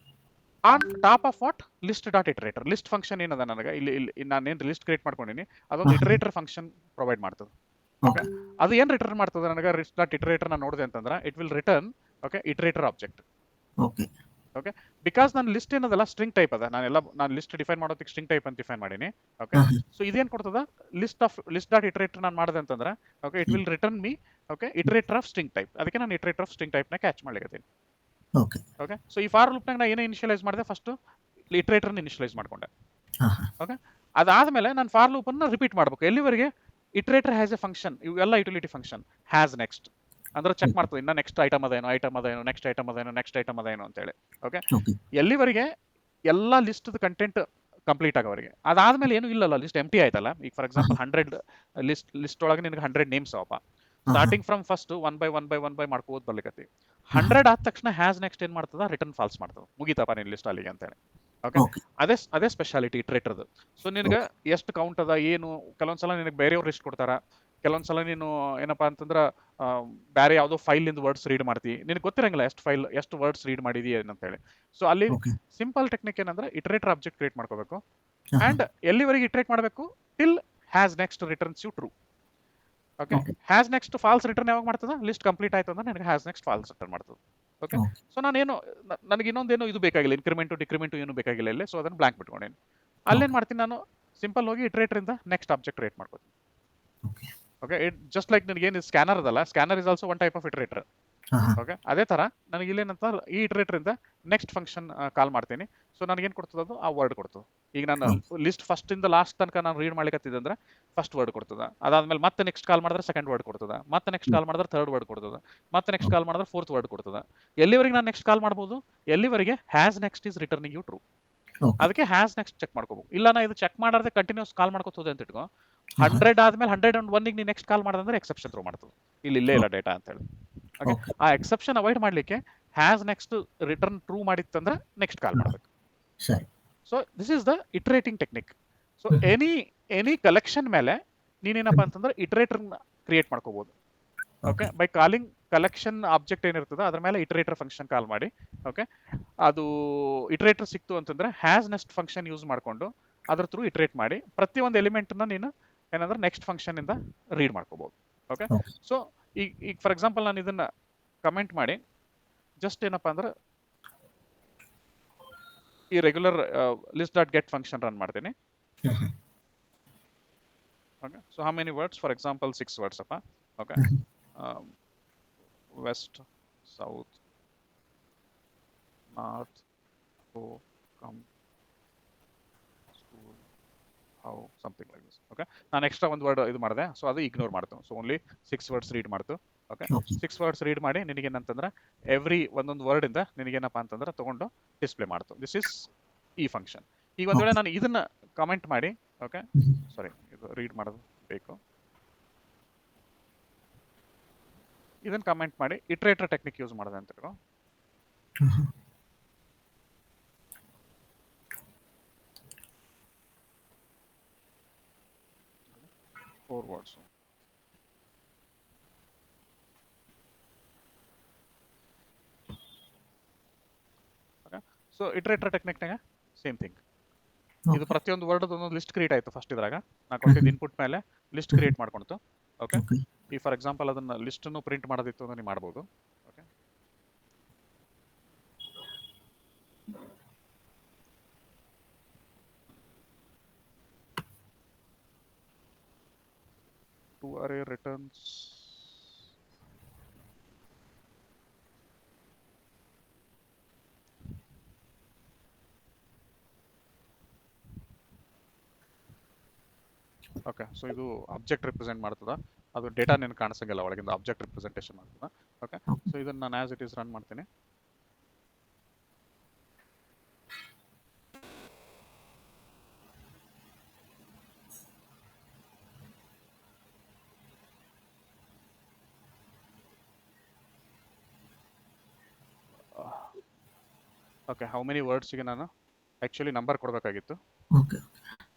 on top of what list dot ಇಟ್ರೇಟರ್, list function ಏನದ ನನಗೆ ಇಲ್ಲಿ ನಾನೇನು ಲಿಸ್ಟ್ ಕ್ರಿಯೇಟ್ ಮಾಡ್ಕೊಂಡಿನಿ ಅದೊಂದು ಇಟ್ರೇಟರ್ ಫಂಕ್ಷನ್ ಪ್ರೊವೈಡ್ ಮಾಡ್ತದೆ. ಓಕೆ ಅದು ಏನು ರಿಟರ್ನ್ ಮಾಡ್ತದೆ ನನಗೆ, ಲಿಸ್ಟ್ ಡಾಟ್ ಇಟ್ರೇಟರ್ ನಾನು ನೋಡಿದೆ ಅಂತಂದ್ರೆ it will return okay iterator object. Okay okay because ನನ್ನ ಲಿಸ್ಟ್ ಏನದಲ್ಲ ಸ್ಟ್ರಿಂಗ್ ಟೈಪ್ ಅದ, ನಾನು ಲಿಸ್ಟ್ ಡಿಫೈನ್ ಮಾಡೋದಕ್ಕೆ ಸ್ಟ್ರಿಂಗ್ ಟೈಪ್ ಅಂತ ಡಿಫೈನ್ ಮಾಡೀನಿ. ಓಕೆ ಸೊ ಇದೇನು ಕೊಡ್ತದ, ಲಿಸ್ಟ್ ಡಾಟ್ ಇಟ್ರೇಟರ್ ನಾನು ಮಾಡಿದೆ ಅಂತಂದ್ರೆ okay it will return me okay iterator of string type. ಅದಕ್ಕೆ ನಾನು ಇಟ್ರೇಟರ್ ಆಫ್ ಸ್ಟ್ರಿಂಗ್ ಟೈಪ್ನ ಕ್ಯಾಚ್ ಮಾಡ್ಲಿಕತ್ತೀನಿ. ಓಕೆ ಓಕೆ ಸೊ ಈ ಫಾರ್ ಲೂಪ್ನಾಗ ನಾನು ಏನೇ ಇನಿಷಿಯಲೈಸ್ ಮಾಡಿದೆ, ಫಸ್ಟ್ ಇಟ್ರೇಟರ್ನ ಇನಿಷಿಯಲೈಸ್ ಮಾಡ್ಕೊಂಡೆ. ಓಕೆ ಅದಾದಮೇಲೆ ನಾನು ಫಾರ್ ಲೂಪನ್ನು ರಿಪೀಟ್ ಮಾಡಬೇಕು ಎಲ್ಲಿವರೆಗೆ, ಇಟ್ರೇಟರ್ ಹ್ಯಾಸ್ ಎ ಫಂಕ್ಷನ್, ಇವೆಲ್ಲ ಯುಟಿಲಿಟಿ ಫಂಕ್ಷನ್ ಹ್ಯಾಸ್ ನೆಕ್ಸ್ಟ್ ಅಂದ್ರೆ ಚೆಕ್ ಮಾಡ್ತದೆ ಇನ್ನು ನೆಕ್ಸ್ಟ್ ಐಟಮ್ ಅದೇನೋ, ನೆಕ್ಸ್ಟ್ ಐಟಮ್ ಅದೇನೋ ಅಂತೇಳಿ. ಓಕೆ ಎಲ್ಲಿವರೆಗೆ ಎಲ್ಲ ಲಿಸ್ಟ್ ಕಂಟೆಂಟ್ ಕಂಪ್ಲೀಟ್ ಆಗೋವರೆಗೆ. ಅದಾದ್ಮೇಲೆ ಏನು ಇಲ್ಲಲ್ಲ, ಲಿಸ್ಟ್ ಎಂಟಿ ಆಯ್ತಲ್ಲ. ಈಗ ಫಾರ್ ಎಕ್ಸಾಂಪಲ್ 100 ಲಿಸ್ಟ್ ಒಳಗೆ ನಿನಗೆ 100 ನೇಮ್ಸ್ ಅವಪ್ಪ, ಸ್ಟಾರ್ಟಿಂಗ್ ಫ್ರಮ್ ಫಸ್ಟ್ 1 ಬೈ 1 ಮಾಡ್ಕೋದು ಬರ್ಲಿಕತ್ತಿ. 100 ಆದ ತಕ್ಷಣ ಹ್ಯಾಸ್ ನೆಕ್ಸ್ಟ್ ಏನ್ ಮಾಡ್ತದ, ರಿಟರ್ನ್ ಫಾಲ್ಸ್ ಮಾಡ್ತದ, ಮುಗಿತಪ್ಪ ನಿನ್ನ ಲಿಸ್ಟ್ ಅಲ್ಲಿಗೆ ಅಂತೇಳಿ. ಓಕೆ ಅದೇ ಸ್ಪೆಷಾಲಿಟಿ ಇಟ್ರೇಟರ್ದು. ಸೊ ನಿನಗೆ ಎಷ್ಟು ಕೌಂಟ್ ಅದ ಏನು, ಕೆಲವೊಂದ್ಸಲ ನಿನಗೆ ಬೇರೆಯವ್ರು ಲಿಸ್ಟ್ ಕೊಡ್ತಾರ, ಕೆಲವೊಂದ್ಸಲ ನೀನು ಏನಪ್ಪಾ ಅಂತಂದ್ರೆ ಬೇರೆ ಯಾವುದೋ ಫೈಲಿಂದ ವರ್ಡ್ಸ್ ರೀಡ್ ಮಾಡ್ತಿ, ನಿನಗೆ ಗೊತ್ತಿರಂಗಿಲ್ಲ ಎಷ್ಟು ವರ್ಡ್ಸ್ ರೀಡ್ ಮಾಡಿದಿ ಏನಂತೇಳಿ. ಸೊ ಅಲ್ಲಿ ಸಿಂಪಲ್ ಟೆಕ್ನಿಕ್ ಏನಂದ್ರೆ ಇಟ್ರೇಟರ್ ಆಬ್ಜೆಕ್ಟ್ ಕ್ರಿಯೇಟ್ ಮಾಡ್ಕೋಬೇಕು ಅಂಡ್ ಎಲ್ಲಿವರೆಗೆ ಇಟ್ರೇಟ್ ಮಾಡಬೇಕು, till has next returns you true. Okay has next false return ಯಾವಾಗ ಮಾಡ್ತದ, ಲಿಸ್ಟ್ ಕಂಪ್ಲೀಟ್ ಆಯ್ತು ಅಂದ್ರೆ ನನಗೆ ಹ್ಯಾಸ್ ನೆಕ್ಸ್ಟ್ ಫಾಲ್ಸ್ ರಿಟರ್ನ್ ಮಾಡ್ತದೆ. ಓಕೆ ಸೊ ನಾನೇನು ನನಗೆ ಇನ್ನೊಂದೇನು ಇದು ಬೇಕಾಗಿಲ್ಲ, ಇನ್ಕ್ರಿಮೆಂಟು ಡಿಕ್ರಿಮೆಂಟು ಏನು ಬೇಕಾಗಿಲ್ಲ ಇಲ್ಲಿ. ಸೊ ಅದನ್ನು ಬ್ಲಾಂಕ್ ಬಿಟ್ಕೊಂಡೇನು. ಅಲ್ಲೇನು ಮಾಡ್ತೀನಿ ನಾನು, ಸಿಂಪಲ್ ಹೋಗಿ ಇಟ್ರೇಟರಿಂದ ನೆಕ್ಸ್ಟ್ ಆಬ್ಜೆಕ್ಟ್ ಕ್ರಿಯೇಟ್ ಮಾಡ್ಕೋತೀನಿ. ಓಕೆ ಇಟ್ ಜಸ್ಟ್ ಲೈಕ್ ನನಗೇನು ಸ್ಕ್ಯಾನರ್ ಅದಲ್ಲ, scanner is also one type of iterator. Okay ಅದೇ ಥರ ನನಗೆ ಇಲ್ಲೇನಂತ ಈ ಇಟ್ರೇಟರಿಂದ ನೆಕ್ಸ್ಟ್ ಫಂಕ್ಷನ್ ಕಾಲ್ ಮಾಡ್ತೀನಿ. ಸೊ ನನಗೇನು ಕೊಡ್ತದೆ, ಅದು ಆ ವರ್ಡ್ ಕೊಡ್ತದೆ. ಈಗ ನಾನು ಲಿಸ್ಟ್ ಫಸ್ಟಿಂದ ಲಾಸ್ಟ್ ತನಕ ನಾನು ರೀಡ್ ಮಾಡ್ಲಿಕತ್ತಿದ್ದೆ ಅಂದ್ರೆ ಫಸ್ಟ್ ವರ್ಡ್ ಕೊಡ್ತದೆ, ಅದಾದ್ಮೇಲೆ ಮತ್ತೆ ನೆಕ್ಸ್ಟ್ ಕಾಲ್ ಮಾಡಿದ್ರೆ ಸೆಕೆಂಡ್ ವರ್ಡ್ ಕೊಡ್ತದೆ, ಮತ್ತೆ ನೆಕ್ಸ್ಟ್ ಕಾಲ್ ಮಾಡಿದ್ರೆ ಥರ್ಡ್ ವರ್ಡ್ ಕೊಡ್ತದೆ, ಮತ್ತೆ ನೆಕ್ಸ್ಟ್ ಕಾಲ್ ಮಾಡಿದ್ರೆ ಫೋರ್ತ್ ವರ್ಡ್ ಕೊಡ್ತದೆ. ಎಲ್ಲಿವರೆಗೆ ನಾನು ನೆಕ್ಸ್ಟ್ ಕಾಲ್ ಮಾಡ್ಬೋದು, ಎಲ್ಲಿವರೆಗೆ has next is returning you true. ಅದಕ್ಕೆ ಹ್ಯಾಸ್ ನೆಕ್ಸ್ಟ್ ಚೆಕ್ ಮಾಡ್ಕೋಬೇಕು. ಇಲ್ಲ ನಾ ಇದು ಚೆಕ್ ಮಾಡಾರ್ದೆ ಕಂಟಿನ್ಯೂಸ್ ಕಾಲ್ ಮಾಡ್ಕೋತದೆ ಅಂತ ಇಟ್ಕೋ, 100 ಆದ್ಮೇಲೆ 101ಗೆ ನೀನು ನೆಕ್ಸ್ಟ್ ಕಾಲ್ ಮಾಡಿದ್ರೆ ಎಕ್ಸೆಪ್ಷನ್ ಥ್ರೋ ಮಾಡ್ತದೆ, ಇಲ್ಲೇ ಇಲ್ಲ ಡೇಟಾ ಅಂತ ಹೇಳಿ. ಓಕೆ ಆ ಎಕ್ಸೆಪ್ಷನ್ ಅವಾಯ್ಡ್ ಮಾಡ್ಲಿಕ್ಕೆ ಹ್ಯಾಸ್ ನೆಕ್ಸ್ಟ್ ರಿಟರ್ನ್ ಟ್ರೂ ಮಾಡಿತ್ತಂದ್ರೆ ನೆಕ್ಸ್ಟ್ ಕಾಲ್ ಮಾಡಬೇಕು. So this is the iterating technique. So any collection ಮೇಲೆ ನೀನೇನಪ್ಪ ಅಂತಂದ್ರೆ ಇಟ್ರೇಟರ್ ಕ್ರಿಯೇಟ್ ಮಾಡ್ಕೋಬಹುದು. Okay by calling collection object ಏನಿರ್ತದೆ ಅದ್ರ ಮೇಲೆ ಇಟರೇಟರ್ ಫಂಕ್ಷನ್ ಕಾಲ್ ಮಾಡಿ ಓಕೆ ಅದು ಇಟರೇಟರ್ ಸಿಕ್ತು ಅಂತಂದ್ರೆ ಹ್ಯಾಸ್ ನೆಕ್ಸ್ಟ್ ಫಂಕ್ಷನ್ ಯೂಸ್ ಮಾಡ್ಕೊಂಡು ಅದ್ರ ಥ್ರೂ ಇಟರೇಟ್ ಮಾಡಿ ಪ್ರತಿಯೊಂದು ಎಲಿಮೆಂಟ್ನ ನೀನು ಏನಂದ್ರೆ ನೆಕ್ಸ್ಟ್ ಫಂಕ್ಷನ್ ಇಂದ ರೀಡ್ ಮಾಡ್ಕೋಬಹುದು ಓಕೆ Okay. ಸೊ ಈಗ ಫಾರ್ ಎಕ್ಸಾಂಪಲ್ ನಾನು ಇದನ್ನ ಕಮೆಂಟ್ ಮಾಡಿ ಜಸ್ಟ್ ಏನಪ್ಪಾ ಅಂದ್ರೆ ಈ regular list dot get function run ಮಾಡ್ತೀನಿ okay so how many words for example 6 words ಅಪ್ಪ okay west south north go come school how something like this okay ನಾನು ಎಕ್ಸ್ಟ್ರಾ ಒಂದು ವರ್ಡ್ ಇದು ಮಾಡಿದೆ ಸೊ ಅದು ಇಗ್ನೋರ್ ಮಾಡ್ತು ಸೊ ಓನ್ಲಿ 6 ವರ್ಡ್ಸ್ ರೀಡ್ ಮಾಡ್ತು okay 6 words read ಮಾಡಿ ನಿನಗೇನಂತಂದ್ರೆ every ಒಂದೊಂದು ವರ್ಡ್ ಇಂದ ನಿನಗೇನಪ್ಪ ಅಂತಂದ್ರೆ ತಗೊಂಡು ಡಿಸ್ಪ್ಲೇ ಮಾಡ್ತು ದಿಸ್ ಇಸ್ ಈ ಫಂಕ್ಷನ್ ಈಗ ಒಂದ್ ವೇಳೆ ನಾನು ಇದನ್ನ ಕಮೆಂಟ್ ಮಾಡಿ ಓಕೆ ಸಾರಿ ಇದು ರೀಡ್ ಮಾಡೋದು ಬೇಕು ಇದನ್ನ ಕಮೆಂಟ್ ಮಾಡಿ ಇಟರೇಟರ್ ಟೆಕ್ನಿಕ್ ಯೂಸ್ ಮಾಡಿದೆ ಅಂತ ಹೇಳೋ ಫೋರ್ ವರ್ಡ್ಸ್ ಸೊ ಇಟರೇಟರ್ ಟೆಕ್ನಿಕ್ನಾಗ ಸೇಮ್ ಥಿಂಗ್ ಇದು ಪ್ರತಿಯೊಂದು ವರ್ಡ್ ಒಂದೊಂದು ಲಿಸ್ಟ್ ಕ್ರಿಯೇಟ್ ಆಯ್ತು ಫಸ್ಟ್ ಇದ್ರಾಗ ನಾ ಕೊಟ್ಟಿದ್ದ ಇನ್ಪುಟ್ ಮೇಲೆ ಲಿಸ್ಟ್ ಕ್ರಿಯೇಟ್ ಮಾಡ್ಕೊಳ್ತು ಓಕೆ ಈ ಫಾರ್ ಎಕ್ಸಾಂಪಲ್ ಅದನ್ನ ಲಿಸ್ಟ್ ಅನ್ನು ಪ್ರಿಂಟ್ ಮಾಡೋದಿತ್ತು ಅಂದ್ರೆ ನೀವು ಮಾಡ್ಬೋದು okay to array returns okay so ಇದು ಆಬ್ಜೆಕ್ಟ್ ರಿಪ್ರೆಸೆಂಟ್ ಮಾಡ್ತದ ಅದು ಡೇಟಾ ನೀನು ಕಾಣಿಸಂಗಿಲ್ಲ ಒಳಗಿಂದ ಆಬ್ಜೆಕ್ಟ್ ರಿಪ್ರೆಸೆಂಟೇಷನ್ ಮಾಡ್ತದ ಓಕೆ ಸೊ ಇದನ್ನ ನಾನು ಆಸ್ ಇಟ್ ಈಸ್ ರನ್ ಮಾಡ್ತೀನಿ ಓಕೆ ಹೌ ಮೆನಿ ವರ್ಡ್ಸ್ಗೆ ನಾನು ಆ್ಯಕ್ಚುಲಿ ನಂಬರ್ ಕೊಡಬೇಕಾಗಿತ್ತು ಓಕೆ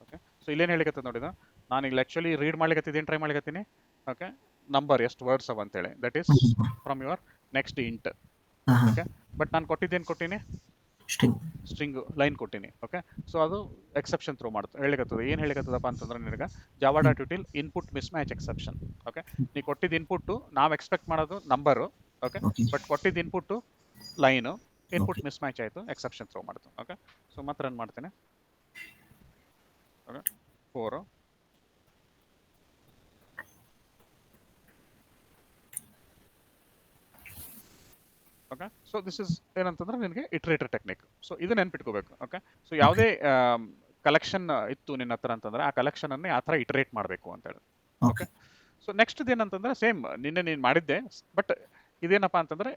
ಓಕೆ ಸೊ ಇಲ್ಲೇನು ಹೇಳಿಕತ್ತದ ನೋಡಿದ ನಾನು ಇಲ್ಲಿ ಆ್ಯಕ್ಚುಲಿ ರೀಡ್ ಮಾಡ್ಲಿಕತ್ತಿದ್ದೀನಿ ಟ್ರೈ ಮಾಡ್ಲಿಕತ್ತೀನಿ ಓಕೆ ನಂಬರ್ ಎಷ್ಟು ವರ್ಡ್ಸ್ ಅವ ಅಂತೇಳಿ that is from your next int okay but ನಾನು ಕೊಟ್ಟಿದ್ದೇನು ಕೊಟ್ಟಿನಿ ಸ್ಟ್ರಿಂಗ್ ಲೈನ್ ಕೊಟ್ಟಿನಿ ಓಕೆ ಸೊ ಅದು ಎಕ್ಸೆಪ್ಷನ್ ಥ್ರೋ ಮಾಡ್ತು ಹೇಳಿಕತ್ತದ ಏನು ಹೇಳಿಕತ್ತದಪ್ಪ ಅಂತಂದ್ರೆ ನಿನಗೆ Java dot util input miss match exception okay ನೀ ಕೊಟ್ಟಿದ್ದ ಇನ್ಪುಟ್ಟು ನಾವು ಎಕ್ಸ್ಪೆಕ್ಟ್ ಮಾಡೋದು ನಂಬರು ಓಕೆ ಬಟ್ ಕೊಟ್ಟಿದ್ದ input line input miss match ಆಯಿತು ಎಕ್ಸೆಪ್ಷನ್ ಥ್ರೋ ಮಾಡ್ತು ಓಕೆ ಸೊ ಮತ್ತೆ ರನ್ ಮಾಡ್ತೇನೆ okay 4 okay so this is ಏನಂತಂದ್ರೆ ನಿನಗೆ ಇಟರೇಟರ್ ಟೆಕ್ನಿಕ್ ಸೊ ಇದು ನೆನ್ಪಿಟ್ಕೋಬೇಕು ಓಕೆ ಸೊ ಯಾವುದೇ ಕಲೆಕ್ಷನ್ ಇತ್ತು ನಿನ್ನ ಹತ್ರ ಅಂತಂದ್ರೆ ಆ ಕಲೆಕ್ಷನ್ ಅನ್ನೇ ಆ ಥರ ಇಟರೇಟ್ ಮಾಡಬೇಕು ಅಂತ ಹೇಳಿ ಓಕೆ ಸೊ ನೆಕ್ಸ್ಟ್ ಏನಂತಂದ್ರೆ ಸೇಮ್ ನಿನ್ನೆ ನೀನು ಮಾಡಿದ್ದೆ ಬಟ್ ಇದೇನಪ್ಪ ಅಂತಂದ್ರೆ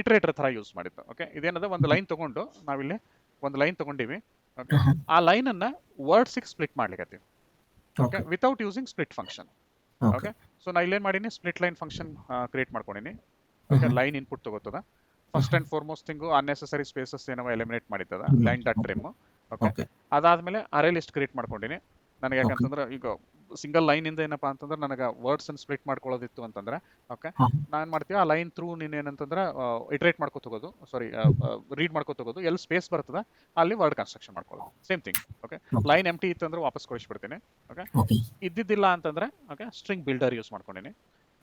ಇಟರೇಟರ್ ಥರ ಯೂಸ್ ಮಾಡಿದ್ದು ಓಕೆ ಇದೇನದ ಒಂದು ಲೈನ್ ತಗೊಂಡು ನಾವಿಲ್ಲಿ ಒಂದು ಲೈನ್ ತಗೊಂಡಿವಿ ಓಕೆ ಆ ಲೈನ್ ಅನ್ನ ವರ್ಡ್ಸಿಗೆ ಸ್ಪ್ಲಿಟ್ ಮಾಡ್ಲಿಕ್ಕೆ okay without using split function okay so ನಾ ಇಲ್ಲೇನು ಮಾಡೀನಿ ಸ್ಪ್ಲಿಟ್ ಲೈನ್ ಫಂಕ್ಷನ್ ಕ್ರಿಯೇಟ್ ಮಾಡ್ಕೊಂಡಿನಿ ಓಕೆ ಲೈನ್ ಇನ್ಪುಟ್ ತಗೋತದ first and foremost thing unnecessary spaces ಏನೋ ಎಲಿಮಿನೇಟ್ ಮಾಡಿದ್ದದ ಲೈನ್ ಡಾಟ್ ಟ್ರಿಮ್ ಓಕೆ ಅದಾದ್ಮೇಲೆ ಅರೇ ಲಿಸ್ಟ್ ಕ್ರಿಯೇಟ್ ಮಾಡ್ಕೊಂಡಿನಿ ನನಗೆ ಯಾಕಂತಂದ್ರೆ ಈಗ ಸಿಂಗಲ್ ಲೈನ್ ಇಂದ ಏನಪ್ಪಾ ಅಂತಂದ್ರೆ ನನಗೆ ವರ್ಡ್ಸ್ ಅನ್ನು ಸ್ಪ್ಲಿಟ್ ಮಾಡ್ಕೊಳ್ಳೋದಿತ್ತು ಅಂತಂದ್ರೆ ಓಕೆ ನಾನು ಮಾಡ್ತೀವಿ ಆ ಲೈನ್ ಥ್ರೂ ನೀನು ಏನಂತಂದ್ರೆ ಇಟರೇಟ್ ಮಾಡ್ಕೊ ತಗೋದು ಸಾರಿ ರೀಡ್ ಮಾಡ್ಕೊ ತಗೋದು ಎಲ್ಲಿ ಸ್ಪೇಸ್ ಬರ್ತದ ಅಲ್ಲಿ ವರ್ಡ್ ಕನ್ಸ್ಟ್ರಕ್ಷನ್ ಮಾಡ್ಕೊಳ್ಳೋದು ಸೇಮ್ ಥಿಂಗ್ ಓಕೆ ಲೈನ್ ಎಂಟಿ ಇತ್ತು ಅಂದ್ರೆ ವಾಪಸ್ ಕಳಿಸ್ಬಿಡ್ತೀನಿ ಓಕೆ ಇದ್ದಿದ್ದಿಲ್ಲ ಅಂತಂದ್ರೆ ಓಕೆ ಸ್ಟ್ರಿಂಗ್ ಬಿಲ್ಡರ್ ಯೂಸ್ ಮಾಡ್ಕೊಂಡಿನಿ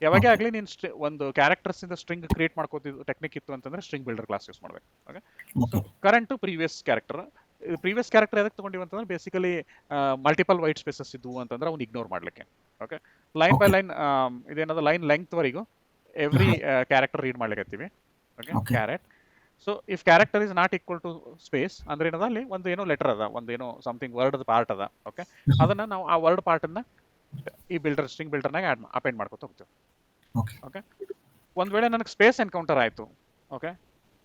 ಯಾವಾಗೇ ಆಗಲಿ ನೀನು ಒಂದು ಕ್ಯಾರೆಕ್ಟರ್ಸ್ ಇಂದ ಸ್ಟ್ರಿಂಗ್ ಕ್ರಿಯೇಟ್ ಮಾಡ್ಕೋತಿದ್ದು ಟೆಕ್ನಿಕ್ ಇತ್ತು ಅಂತಂದ್ರೆ ಸ್ಟ್ರಿಂಗ್ ಬಿಲ್ಡರ್ ಕ್ಲಾಸ್ ಯೂಸ್ ಮಾಡ್ಬೇಕು okay so current previous character previous character ಎದಕ್ಕೆ ತಗೊಂಡಿವಿ ಅಂತಂದ್ರೆ ಬೇಸಿಕಲಿ ಮಲ್ಟಿಪಲ್ ವೈಟ್ ಸ್ಪೇಸಸ್ ಇದ್ವು ಅಂತಂದ್ರೆ ಅವ್ನು ಇಗ್ನೋರ್ ಮಾಡ್ಲಿಕ್ಕೆ ಓಕೆ ಲೈನ್ ಬೈ ಲೈನ್ ಇದೇನದ ಲೈನ್ ಲೆಂತ್ ವರೆಗೂ ಎವ್ರಿ ಕ್ಯಾರೆಕ್ಟರ್ ರೀಡ್ ಮಾಡ್ಲಿಕ್ಕೆ okay carrot so if character is not equal to space ಅಂದ್ರೆ ಏನದ ಅಲ್ಲಿ ಒಂದು ಏನೋ ಲೆಟರ್ ಅದ ಒಂದು ಏನೋ ಸಮಥಿಂಗ್ ವರ್ಡ್ ಪಾರ್ಟ್ ಅದ ಓಕೆ ಅದನ್ನ ನಾವು ಆ ವರ್ಡ್ ಪಾರ್ಟ್ ಅನ್ನ ಈ ಬಿಲ್ಡರ್ ಸ್ಟ್ರಿಂಗ್ ಬಿಲ್ಡರ್ನಾಗ ಅಪೆಂಡ್ ಮಾಡ್ಕೊತ ಹೋಗ್ತೀವಿ ಓಕೆ ಒಂದ್ ವೇಳೆ ನನಗೆ ಸ್ಪೇಸ್ ಎನ್ಕೌಂಟರ್ ಆಯ್ತು ಓಕೆ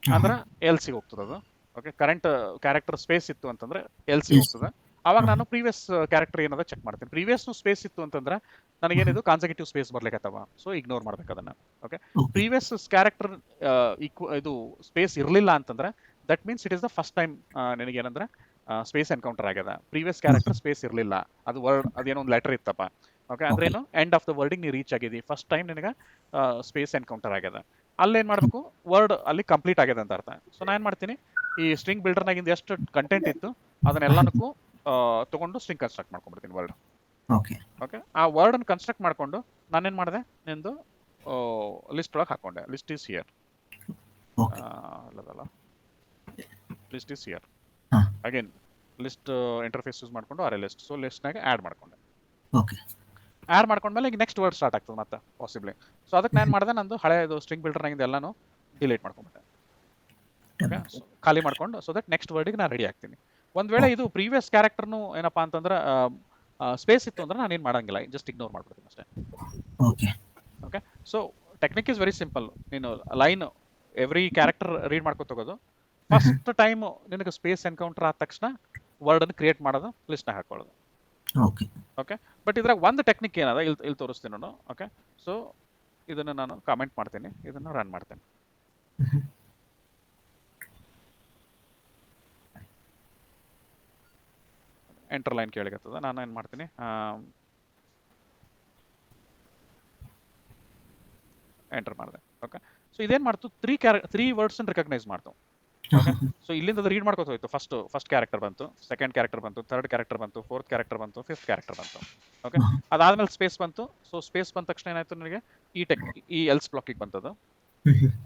ಅಂದ್ರೆ ಎಲ್ಸಿಗೆ ಹೋಗ್ತದೆ ಅದು ಓಕೆ ಕರೆಂಟ್ ಕ್ಯಾರೆಕ್ಟರ್ ಸ್ಪೇಸ್ ಇತ್ತು ಅಂತಂದ್ರೆ ಎಲ್ಸಿ ಹೋಗ್ತದೆ ಅವಾಗ ನಾನು ಪ್ರೀವಿಯಸ್ ಕ್ಯಾರೆಕ್ಟರ್ ಏನದ ಚೆಕ್ ಮಾಡ್ತೀನಿ ಪ್ರೀವಿಯಸ್ ಸ್ಪೇಸ್ ಇತ್ತು ಅಂತಂದ್ರೆ ನನಗೇನಿದು ಕಾನ್ಸೆಕ್ಯೂಟಿವ್ ಸ್ಪೇಸ್ ಬರ್ಲಿಕ್ಕತ್ತವ ಸೊ ಇಗ್ನೋರ್ ಮಾಡ್ಬೇಕು ಅದನ್ನ ಓಕೆ ಪ್ರೀವಿಯಸ್ ಕ್ಯಾರೆಕ್ಟರ್ ಇದು ಸ್ಪೇಸ್ ಇರಲಿಲ್ಲ ಅಂತಂದ್ರೆ that means it is the first time ನಿನಗೇನಂದ್ರೆ ಸ್ಪೇಸ್ ಎನ್ಕೌಂಟರ್ ಆಗ್ಯದ ಪ್ರೀವಿಯಸ್ ಕ್ಯಾರೆಕ್ಟರ್ ಸ್ಪೇಸ್ ಇರಲಿಲ್ಲ ಅದು ವರ್ಡ್ ಅದೇನೋ ಒಂದು ಲೆಟರ್ ಇತ್ತಪ್ಪ ಓಕೆ ಅಂದ್ರೆ ಏನು ಎಂಡ್ ಆಫ್ ದ ವರ್ಡಿಗೆ ನೀ ರೀಚ್ ಆಗಿದಿ ಫಸ್ಟ್ ಟೈಮ್ ನಿನಗೆ ಸ್ಪೇಸ್ ಎನ್ಕೌಂಟರ್ ಆಗ್ಯದ ಅಲ್ಲೇನ್ ಮಾಡಬೇಕು ವರ್ಡ್ ಅಲ್ಲಿ ಕಂಪ್ಲೀಟ್ ಆಗ್ಯದ ಅಂತ ಅರ್ಥ ಸೊ ನಾ ಏನ್ ಮಾಡ್ತೀನಿ ಈ ಸ್ಟ್ರಿಂಗ್ ಬಿಲ್ಡರ್ನಾಗಿಂದ ಎಷ್ಟು ಕಂಟೆಂಟ್ ಇತ್ತು ಅದನ್ನೆಲ್ಲನಕ್ಕೂ ತಗೊಂಡು ಸ್ಟ್ರಿಂಗ್ ಕನ್ಸ್ಟ್ರಕ್ಟ್ ಮಾಡ್ಕೊಂಡ್ಬಿಡ್ತೀನಿ ವರ್ಡ್ ಓಕೆ ಓಕೆ ಆ ವರ್ಡ್ ಅನ್ನು ಕನ್ಸ್ಟ್ರಕ್ಟ್ ಮಾಡ್ಕೊಂಡು ನಾನೇನ್ ಮಾಡಿದೆ ನಿಂದು ಲಿಸ್ಟ್ ಒಳಗೆ ಹಾಕೊಂಡೆ ಲಿಸ್ಟ್ ಈಸ್ ಹಿಯರ್ ಓಕೆ ಅಲ್ಲದಲ್ಲ ಲಿಸ್ಟ್ ಈಸ್ ಹಿಯರ್ ಹಾ. ಅಗೇನ್ ಲಿಸ್ಟ್ ಇಂಟರ್ಫೇಸ್ ಯೂಸ್ ಮಾಡ್ಕೊಂಡು ಅರೆ ಲಿಸ್ಟ್ ಸೊ ಲಿಸ್ಟ್ನಾಗ ಆ್ಯಡ್ ಮಾಡ್ಕೊಂಡೆ ಓಕೆ ಆ್ಯಡ್ ಮಾಡ್ಕೊಂಡ್ಮೇಲೆ ಈಗ ನೆಕ್ಸ್ಟ್ ವರ್ಡ್ ಸ್ಟಾರ್ಟ್ ಆಗ್ತದೆ ಮತ್ತೆ ಪಾಸಿಬ್ಲಿ ಸೊ ಅದಕ್ಕೆ ನಾನು ಮಾಡಿದೆ ನಂದು ಹಳೆಯದು ಸ್ಟ್ರಿಂಗ್ ಬಿಲ್ಡರ್ನಾಗಿಂದ ಎಲ್ಲಾನು ಡಿಲೀಟ್ ಮಾಡ್ಕೊಂಡ್ಬಿಟ್ಟೆ ಓಕೆ ಖಾಲಿ ಮಾಡ್ಕೊಂಡು ಸೊ ದಟ್ ನೆಕ್ಸ್ಟ್ ವರ್ಡಿಗೆ ನಾನು ರೆಡಿ ಆಗ್ತೀನಿ ಒಂದ್ ವೇಳೆ ಇದು ಪ್ರೀವಿಯಸ್ ಕ್ಯಾರೆಕ್ಟರ್ನು ಏನಪ್ಪಾ ಅಂತಂದ್ರೆ ಸ್ಪೇಸ್ ಇತ್ತು ಅಂದ್ರೆ ನಾನು ಏನು ಮಾಡಂಗಿಲ್ಲ ಜಸ್ಟ್ ಇಗ್ನೋರ್ ಮಾಡ್ಬಿಡ್ತೀನಿ ಅಷ್ಟೇ okay okay so technique is very simple ನೀನು ಲೈನ್ ಎವ್ರಿ ಕ್ಯಾರೆಕ್ಟರ್ ರೀಡ್ ಮಾಡ್ಕೊತ ಹೋಗೋದು ಫಸ್ಟ್ ಟೈಮ್ ನಿನಗೆ ಸ್ಪೇಸ್ ಎನ್ಕೌಂಟರ್ ಆದ ತಕ್ಷಣ ವರ್ಡ್ ಅನ್ನು ಕ್ರಿಯೇಟ್ ಮಾಡೋದು ಲಿಸ್ಟ್ನ ಹಾಕೊಳ್ಳೋದು ಓಕೆ ಓಕೆ ಬಟ್ ಇದ್ರಾಗ ಒಂದು ಟೆಕ್ನಿಕ್ ಏನದ ಇಲ್ಲಿ ತೋರಿಸ್ತೀನಿ ನಾನು ಓಕೆ ಸೊ ಇದನ್ನು ನಾನು ಕಾಮೆಂಟ್ ಮಾಡ್ತೀನಿ ಇದನ್ನು ರನ್ ಮಾಡ್ತೇನೆ ಎಂಟರ್ ಲೈನ್ ಕೇಳಿಗತ್ತದ ನಾನು ಏನು ಮಾಡ್ತೀನಿ ಎಂಟರ್ ಮಾಡಿದೆ ಓಕೆ ಸೊ ಇದೇನು ಮಾಡ್ತು ತ್ರೀ ವರ್ಡ್ಸ್ ರಿಕಗ್ನೈಸ್ ಮಾಡ್ತು ಓಕೆ ಸೊ ಇಲ್ಲಿಂದ ರೀಡ್ ಮಾಡ್ಕೋತ ಹೋಯ್ತು ಫಸ್ಟ್ ಕ್ಯಾರೆಕ್ಟರ್ ಬಂತು ಸೆಕೆಂಡ್ ಕ್ಯಾರೆಕ್ಟರ್ ಬಂತು ಥರ್ಡ್ ಕ್ಯಾರೆಕ್ಟರ್ ಬಂತು ಫೋರ್ತ್ ಕ್ಯಾರೆಕ್ಟರ್ ಬಂತು ಫಿಫ್ತ್ ಕ್ಯಾರೆಕ್ಟರ್ ಬಂತು ಓಕೆ ಅದಾದ್ಮೇಲೆ ಸ್ಪೇಸ್ ಬಂತು ಸೊ ಸ್ಪೇಸ್ ಬಂದ ತಕ್ಷಣ ಏನಾಯ್ತು ನನಗೆ ಈ ಎಲ್ಸ್ ಬ್ಲಾಕಿಗೆ ಬಂತದು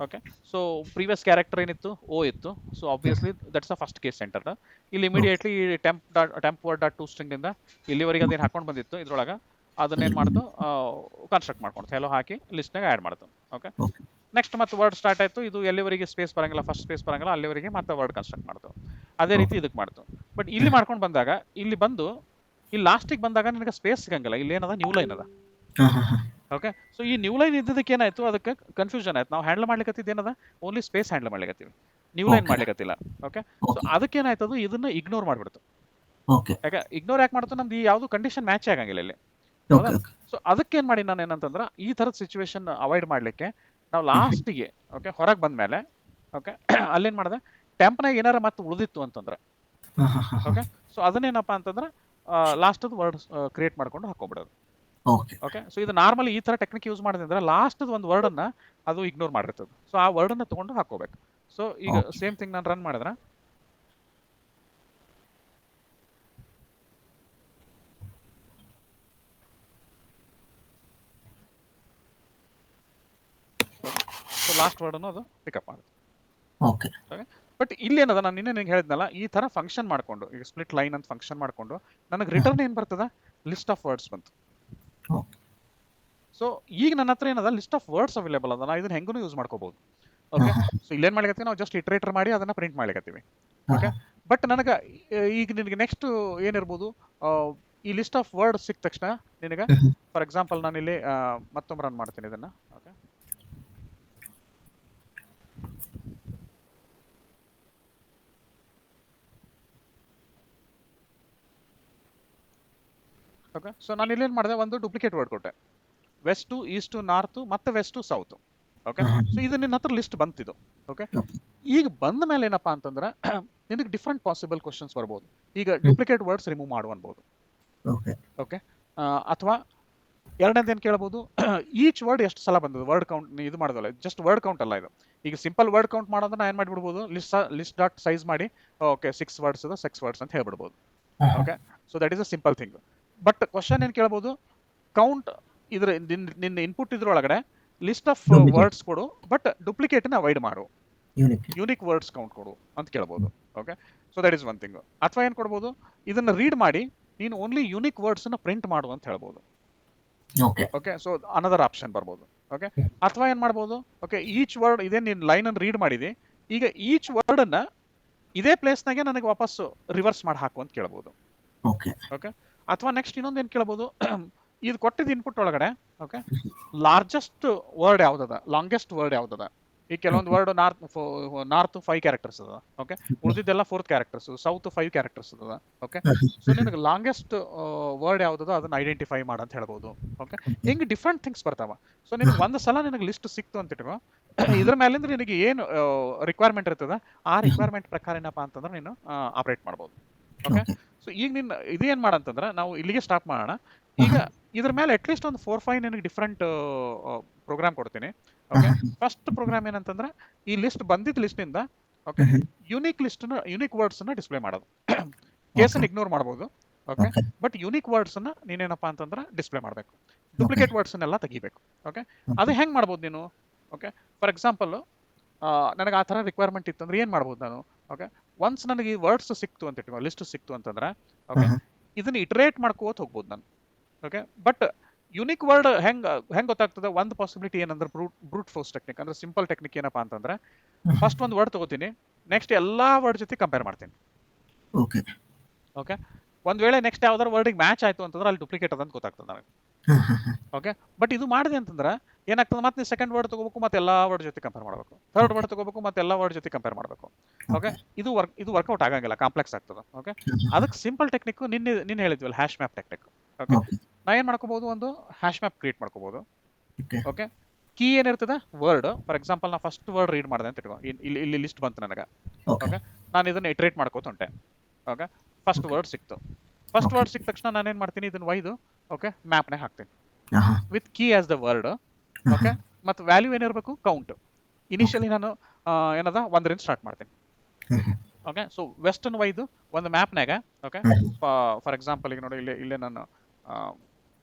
ಓಕೆ ಸೊ ಪ್ರೀವಿಯಸ್ ಕ್ಯಾರೆಕ್ಟರ್ ಏನಿತ್ತು ಓ ಇತ್ತು so obviously that's a first case centre ಇಲ್ಲಿ immediately temp word dot to string ಇಂದ ಇಲ್ಲಿವರೆಗೆ ಅದೇನು ಹಾಕೊಂಡು ಬಂದಿತ್ತು ಇದ್ರೊಳಗೆ ಅದನ್ನೇನು ಮಾಡ್ತು ಕನ್ಸ್ಟ್ರಕ್ಟ್ ಮಾಡ್ಕೊಂಡು ಹೆಲೋ ಹಾಕಿ ಲಿಸ್ಟ್ನಾಗ ಆ್ಯಡ್ ಮಾಡ್ತು ಓಕೆ ನೆಕ್ಸ್ಟ್ ಮತ್ತೆ ವರ್ಡ್ ಸ್ಟಾರ್ಟ್ ಆಯಿತು ಇದು ಎಲ್ಲಿವರೆಗೆ ಸ್ಪೇಸ್ ಬರಂಗಿಲ್ಲ ಫಸ್ಟ್ ಸ್ಪೇಸ್ ಬರಂಗಿಲ್ಲ ಅಲ್ಲಿವರೆಗೆ ಮತ್ತೆ ವರ್ಡ್ ಕನ್ಸ್ಟ್ರಕ್ಟ್ ಮಾಡ್ತು ಅದೇ ರೀತಿ ಇದಕ್ಕೆ ಮಾಡ್ತು ಬಟ್ ಇಲ್ಲಿ ಮಾಡ್ಕೊಂಡು ಬಂದಾಗ ಇಲ್ಲಿ ಬಂದು ಇಲ್ಲಿ ಲಾಸ್ಟಿಗೆ ಬಂದಾಗ ನನಗೆ ಸ್ಪೇಸ್ ಸಿಗಂಗಿಲ್ಲ ಇಲ್ಲಿ ಏನದ ನ್ಯೂ ಲೈನ್ ಅದ ಓಕೆ ಸೊ ಈ ನ್ಯೂ ಲೈನ್ ಇದ್ದದಕ್ಕೆ ಏನಾಯ್ತು ಅದಕ್ಕೆ ಕನ್ಫ್ಯೂಷನ್ ಆಯ್ತು ನಾವು ಹ್ಯಾಂಡಲ್ ಮಾಡ್ಲಿಕ್ಕೆ ಏನದ ಓನ್ಲಿ ಸ್ಪೇಸ್ ಹ್ಯಾಂಡಲ್ ಮಾಡ್ಲಿಕ್ಕೆ ನ್ಯೂ ಲೈನ್ ಮಾಡ್ಲಿಕ್ಕಿಲ್ಲ ಓಕೆ ಸೊ ಅದಕ್ಕೆ ಏನಾಯ್ತದು ಇದನ್ನ ಇಗ್ನೋರ್ ಮಾಡ್ಬಿಡ್ತು ಯಾಕೆ ಇಗ್ನೋರ್ ಯಾಕೆ ಮಾಡ್ತು ನಮ್ದು ಯಾವುದು ಕಂಡೀಷನ್ ಮ್ಯಾಚ್ ಆಗಂಗಿಲ್ಲ ಇಲ್ಲಿ ಸೊ ಅದಕ್ಕೆ ಏನ್ ಮಾಡಿ ನಾನು ಏನಂತಂದ್ರೆ ಈ ತರದ ಸಿಚುವೇಶನ್ ಅವಾಯ್ಡ್ ಮಾಡ್ಲಿಕ್ಕೆ ನಾವು ಲಾಸ್ಟಿಗೆ ಓಕೆ ಹೊರಗೆ ಬಂದ್ಮೇಲೆ ಓಕೆ ಅಲ್ಲೇನ್ ಮಾಡಿದೆ ಟೆಂಪ್ನಾಗ ಏನಾರ ಮತ್ತೆ ಉಳಿದಿತ್ತು ಅಂತಂದ್ರೆ ಓಕೆ ಸೊ ಅದನ್ನೇನಪ್ಪ ಅಂತಂದ್ರೆ ಲಾಸ್ಟ್ ವರ್ಡ್ ಕ್ರಿಯೇಟ್ ಮಾಡ್ಕೊಂಡು ಹಾಕೊಂಡ್ಬಿಡೋದು ಓಕೆ ಸೊ ಇದು ನಾರ್ಮಲಿ ಈ ತರ ಟೆಕ್ನಿಕ್ ಯೂಸ್ ಮಾಡಿದ್ರೆ ಲಾಸ್ಟ್ ಒಂದು ವರ್ಡ್ ಅನ್ನ ಅದು ಇಗ್ನೋರ್ ಮಾಡಿರ್ತದೆ ಸೊ ಆ ವರ್ಡ್ ಅನ್ನ ತಗೊಂಡು ಹಾಕೋಬೇಕು ಸೊ ಈಗ ಸೇಮ್ ಥಿಂಗ್ ನಾನು ರನ್ ಮಾಡಿದ್ರೆ ಸೊ ಲಾಸ್ಟ್ ವರ್ಡ್ ಅನ್ನು ಅದು ಪಿಕಪ್ ಮಾಡುತ್ತೆ ಓಕೆ ಬಟ್ ಇಲ್ಲಿ ಏನದ ನಾನು ನಿನ್ನೆ ನಿಂಗೆ ಹೇಳಿದ್ನಲ್ಲ ಈ ತರ ಫಂಕ್ಷನ್ ಮಾಡ್ಕೊಂಡು ಈಗ ಸ್ಪ್ಲಿಟ್ ಲೈನ್ ಅಂತ ಫಂಕ್ಷನ್ ಮಾಡ್ಕೊಂಡು ನನಗೆ ರಿಟರ್ನ್ ಏನ್ ಬರ್ತದ ಲಿಸ್ಟ್ ಆಫ್ ವರ್ಡ್ಸ್ ಬಂತು ಸೊ ಈಗ ನನ್ನ ಹತ್ರ ಏನದ ಲಿಸ್ಟ್ ಆಫ್ ವರ್ಡ್ಸ್ ಅವೈಲೇಬಲ್ ಅದ ನಾ ಇದನ್ನ ಹೆಂಗೂ ಯೂಸ್ ಮಾಡ್ಕೋಬಹುದು ಓಕೆ ಸೊ ಇಲ್ಲೇನ್ ಮಾಡ್ಲಿಕತ್ತೀವಿ ನಾವು ಜಸ್ಟ್ ಇಟ್ರೇಟರ್ ಮಾಡಿ ಅದನ್ನ ಪ್ರಿಂಟ್ ಮಾಡ್ಲಿಕತ್ತೀವಿ ಓಕೆ ಬಟ್ ನನಗೆ ಈಗ ನಿನಗೆ ನೆಕ್ಸ್ಟ್ ಏನಿರ್ಬೋದು ಈ ಲಿಸ್ಟ್ ಆಫ್ ವರ್ಡ್ ಸಿಕ್ಕ ತಕ್ಷಣ ನಿನಗೆ ಫಾರ್ ಎಕ್ಸಾಂಪಲ್ ನಾನು ಇಲ್ಲಿ ಮತ್ತೊಮ್ಮೆ ರನ್ ಮಾಡ್ತೀನಿ ಇದನ್ನ ಓಕೆ ಓಕೆ ಸೊ ನಾನು ಇಲ್ಲೇನ್ ಮಾಡಿದೆ ಒಂದು ಡೂಪ್ಲಿಕೇಟ್ ವರ್ಡ್ ಕೊಟ್ಟೆ ವೆಸ್ಟ್ ಟು ಈಸ್ಟ್ ನಾರ್ತ್ ಮತ್ತೆ west to south okay so ಇದು ನಿನ್ನ ಹತ್ರ ಲಿಸ್ಟ್ ಬಂತಿದ್ದು ಓಕೆ ಈಗ ಬಂದ ಮೇಲೆ ಏನಪ್ಪಾ ಅಂತಂದ್ರೆ ನಿನಗೆ ಡಿಫ್ರೆಂಟ್ ಪಾಸಿಬಲ್ ಕ್ವಶನ್ಸ್ ಬರ್ಬೋದು ಈಗ ಡೂಪ್ಲಿಕೇಟ್ ವರ್ಡ್ಸ್ ರಿಮೂವ್ ಮಾಡು ಅನ್ಬೋದು ಓಕೆ ಅಥವಾ ಎರಡನೇದು ಏನು ಕೇಳ್ಬೋದು ಈಚ್ ವರ್ಡ್ ಎಷ್ಟು ಸಲ ಬಂದದ್ದು ವರ್ಡ್ ಕೌಂಟ್ ಇದು ಮಾಡೋದಲ್ಲ ಜಸ್ಟ್ ವರ್ಡ್ ಕೌಂಟ್ ಅಲ್ಲ ಇದು ಈಗ ಸಿಂಪಲ್ ವರ್ಡ್ ಕೌಂಟ್ ಮಾಡೋದನ್ನ ನಾ ಏನು ಮಾಡಿಬಿಡ್ಬೋದು ಲಿಸ್ಟ್ ಡಾಟ್ ಸೈಜ್ ಮಾಡಿ ಓಕೆ 6 ವರ್ಡ್ಸ್ ಇದೆ 6 ವರ್ಡ್ಸ್ ಅಂತ ಹೇಳ್ಬಿಡ್ಬೋದು okay so that is a simple thing but question ಏನು ಕೇಳ್ಬೋದು ಕೌಂಟ್ ಇದ್ರ ನಿನ್ನ ಇನ್ಪುಟ್ ಇದ್ರೊಳಗಡೆ ಲಿಸ್ಟ್ ಆಫ್ ವರ್ಡ್ಸ್ ಕೊಡು ಬಟ್ ಡೂಪ್ಲಿಕೇಟ್ನ ಅವಾಯ್ಡ್ ಮಾಡು ಯೂನಿಕ್ ವರ್ಡ್ಸ್ ಕೌಂಟ್ ಕೊಡು ಅಂತ ಕೇಳ್ಬೋದು okay so that is one thing ಅಥವಾ ಏನು ಕೊಡ್ಬೋದು ಇದನ್ನ ರೀಡ್ ಮಾಡಿ ನೀನು ಓನ್ಲಿ ಯೂನಿಕ್ ವರ್ಡ್ಸ್ ಅನ್ನ ಪ್ರಿಂಟ್ ಮಾಡು ಅಂತ ಹೇಳ್ಬೋದು ಓಕೆ ಸೊ ಅನದರ್ ಆಪ್ಷನ್ ಬರ್ಬೋದು ಓಕೆ ಅಥವಾ ಏನ್ ಮಾಡ್ಬೋದು ಓಕೆ ಈಚ್ ವರ್ಡ್ ಇದೇ ನೀನು ಲೈನ್ ಅನ್ನು ರೀಡ್ ಮಾಡಿದಿ ಈಗ ಈಚ್ ವರ್ಡ್ ಅನ್ನ ಇದೇ ಪ್ಲೇಸ್ನಾಗೆ ನನಗೆ ವಾಪಸ್ ರಿವರ್ಸ್ ಮಾಡಿ ಹಾಕು ಅಂತ ಕೇಳ್ಬೋದು ಓಕೆ ಅಥವಾ ನೆಕ್ಸ್ಟ್ ಇನ್ನೊಂದು ಏನು ಕೇಳ್ಬೋದು ಇದು ಕೊಟ್ಟಿದ್ದ ಇನ್ಪುಟ್ ಒಳಗಡೆ ಓಕೆ ಲಾರ್ಜೆಸ್ಟ್ ವರ್ಡ್ ಯಾವ್ದದ ಲಾಂಗೆಸ್ಟ್ ವರ್ಡ್ ಯಾವ್ದದ ಈ ಕೆಲವೊಂದು ವರ್ಡ್ ನಾರ್ತ್ 5 ಕ್ಯಾರೆಕ್ಟರ್ಸ್ ಅದ ಓಕೆ ಉಳಿದಿದ್ದೆಲ್ಲ 4th ಕ್ಯಾರೆಕ್ಟರ್ಸ್ ಸೌತ್ 5 ಕ್ಯಾರೆಕ್ಟರ್ಸ್ ಅದ ಓಕೆ ಸೊ ನಿನಗೆ ಲಾಂಗೆಸ್ಟ್ ವರ್ಡ್ ಯಾವ್ದದ ಅದನ್ನ ಐಡೆಂಟಿಫೈ ಮಾಡ ಅಂತ ಹೇಳ್ಬೋದು ಓಕೆ ಹಿಂಗೆ ಡಿಫ್ರೆಂಟ್ ಥಿಂಗ್ಸ್ ಬರ್ತಾವ ಸೊ ನಿನಗೆ ಒಂದು ಸಲ ನಿನಗೆ ಲಿಸ್ಟ್ ಸಿಕ್ತು ಅಂತ ಇಟ್ಕೋ ಇದ್ರ ಮೇಲಿಂದ ನಿನಗೆ ಏನು ರಿಕ್ವೈರ್ಮೆಂಟ್ ಇರ್ತದ ಆ ರಿಕ್ವೈರ್ಮೆಂಟ್ ಪ್ರಕಾರ ಏನಪ್ಪಾ ಅಂತಂದ್ರೆ ನೀನು ಆಪರೇಟ್ ಮಾಡ್ಬೋದು ಓಕೆ ಸೊ ಈಗ ನಿನ್ನ ಇದೇನ್ ಮಾಡಂತಂದ್ರೆ ನಾವು ಇಲ್ಲಿಗೆ ಸ್ಟಾಪ್ ಮಾಡೋಣ ಈಗ ಇದ್ರ ಮೇಲೆ ಅಟ್ಲೀಸ್ಟ್ ಒಂದು 4-5 ನಿನಗೆ ಡಿಫ್ರೆಂಟ್ ಪ್ರೋಗ್ರಾಮ್ ಕೊಡ್ತೀನಿ. ಓಕೆ, ಫಸ್ಟ್ ಪ್ರೋಗ್ರಾಮ್ ಏನಂತಂದ್ರೆ ಈ ಲಿಸ್ಟ್ ಬಂದಿದ್ದ ಲಿಸ್ಟಿಂದ ಓಕೆ ಯುನಿಕ್ ವರ್ಡ್ಸ್ ಅನ್ನ ಡಿಸ್ಪ್ಲೇ ಮಾಡೋದು. ಕೇಸನ್ನು ಇಗ್ನೋರ್ ಮಾಡ್ಬೋದು. ಓಕೆ, ಬಟ್ ಯುನಿಕ್ ವರ್ಡ್ಸ್ ಅನ್ನ ನೀನೇನಪ್ಪ ಅಂತಂದ್ರೆ ಡಿಸ್ಪ್ಲೇ ಮಾಡಬೇಕು. ಡೂಪ್ಲಿಕೇಟ್ ವರ್ಡ್ಸ್ ಅನ್ನೆಲ್ಲ ತೆಗಿಬೇಕು. ಓಕೆ, ಅದು ಹೆಂಗ್ ಮಾಡ್ಬೋದು ನೀನು? ಓಕೆ, ಫಾರ್ ಎಕ್ಸಾಂಪಲ್ ನನಗೆ ಆ ಥರ ರಿಕ್ವೈರ್ಮೆಂಟ್ ಇತ್ತು ಅಂದ್ರೆ ಏನು ಮಾಡ್ಬೋದು ನಾನು? ಓಕೆ, ಒನ್ಸ್ ನನಗೆ ಈ ವರ್ಡ್ಸ್ ಸಿಕ್ತು ಅಂತ ಇಟ್ಕೋ, ಲಿಸ್ಟ್ ಸಿಕ್ತು ಅಂತಂದ್ರೆ ಓಕೆ, ಇದನ್ನ ಇಟರೇಟ್ ಮಾಡ್ಕೋತ ಹೋಗ್ಬೋದು ನಾನು. ಓಕೆ, ಬಟ್ ಯುನಿಕ್ ವರ್ಡ್ ಹೆಂಗ್ ಗೊತ್ತಾಗ್ತದೆ? ಒಂದು ಪಾಸಿಬಿಲಿಟಿ ಏನಂದ್ರೆ ಬ್ರೂಟ್ ಫೋರ್ಸ್ ಟೆಕ್ನಿಕ್, ಅಂದ್ರೆ ಸಿಂಪಲ್ ಟೆಕ್ನಿಕ್. ಏನಪ್ಪಾ ಅಂತಂದ್ರೆ ಫಸ್ಟ್ ಒಂದು ವರ್ಡ್ ತಗೋತೀನಿ, ನೆಕ್ಸ್ಟ್ ಎಲ್ಲಾ ವರ್ಡ್ ಜೊತೆ ಕಂಪೇರ್ ಮಾಡ್ತೀನಿ. ಓಕೆ ಓಕೆ, ಒಂದ್ ವೇಳೆ ನೆಕ್ಸ್ಟ್ ಯಾವ್ದಾರು ವರ್ಡಿಗೆ ಮ್ಯಾಚ್ ಆಯ್ತು ಅಂತಂದ್ರೆ ಅಲ್ಲಿ ಡೂಪ್ಲಿಕೇಟ್ ಅದಂತ ಗೊತ್ತಾಗ್ತದೆ ನನಗೆ. ಓಕೆ, ಬಟ್ ಇದು ಮಾಡಿದೆ ಅಂತಂದ್ರೆ ಏನಾಗ್ತದೆ? ಮತ್ತೆ ನೀವು ಸೆಕೆಂಡ್ ವರ್ಡ್ ತಗೋಬೇಕು, ಮತ್ತೆ ಎಲ್ಲಾ ವರ್ಡ್ ಜೊತೆ ಕಂಪೇರ್ ಮಾಡಬೇಕು. ಥರ್ಡ್ ವರ್ಡ್ ತಗೋಬೇಕು, ಮತ್ತೆ ಎಲ್ಲಾ ವರ್ಡ್ ಜೊತೆ ಕಂಪೇರ್ ಮಾಡಬೇಕು. ಓಕೆ, ಇದು ವರ್ಕೌಟ್ ಆಗಂಗಿಲ್ಲ, ಕಾಂಪ್ಲೆಕ್ಸ್ ಆಗ್ತದೆ. ಓಕೆ, ಅದಕ್ಕೆ ಸಿಂಪಲ್ ಟೆಕ್ನಿಕ್ ನಿನ್ನೆ ಹೇಳಿದ್ವಲ್ಲ, ಹ್ಯಾಶ್ ಮ್ಯಾಪ್ ಟೆಕ್ನಿಕ್. ಓಕೆ, ನಾ ಏನ್ ಮಾಡ್ಕೋಬಹುದು? ಒಂದು ಹ್ಯಾಶ್ ಮ್ಯಾಪ್ ಕ್ರಿಯೇಟ್ ಮಾಡ್ಕೋಬಹುದು. ಓಕೆ, ಕೀ ಏನಿರ್ತದೆ? ವರ್ಡ್. ಫಾರ್ ಎಕ್ಸಾಂಪಲ್ ನಾ ಫಸ್ಟ್ ವರ್ಡ್ ರೀಡ್ ಮಾಡಿದೆ ಅಂತ ಇಟ್ಕೋ, ಇಲ್ಲಿ ಲಿಸ್ಟ್ ಬಂತು ನನಗೆ. ಓಕೆ, ನಾನು ಇದನ್ನ ಇಟರೇಟ್ ಮಾಡ್ಕೋತ ಹೊಂಟೆ. ಓಕೆ, ಫಸ್ಟ್ ವರ್ಡ್ ಸಿಕ್ತು. ಫಸ್ಟ್ ವರ್ಡ್ ಸಿಕ್ಕ ತಕ್ಷಣ ನಾನು ಏನ್ ಮಾಡ್ತೀನಿ? ಇದನ್ನ ಒಯ್ದು ಓಕೆ ಮ್ಯಾಪ್ನಾಗ ಹಾಕ್ತೀನಿ with key as the word. Okay, ಮತ್ತು ವ್ಯಾಲ್ಯೂ ಏನಿರಬೇಕು? ಕೌಂಟ್. ಇನಿಷಿಯಲಿ ನಾನು ಏನದ 1ರಿಂದ ಸ್ಟಾರ್ಟ್ ಮಾಡ್ತೀನಿ. ಓಕೆ, ಸೊ ವೆಸ್ಟರ್ನ್ ಒಯ್ದು ಒಂದು ಮ್ಯಾಪ್ನಾಗ ಓಕೆ, ಫಾರ್ ಎಕ್ಸಾಂಪಲ್ ಈಗ ನೋಡಿ ಇಲ್ಲೇ ನಾನು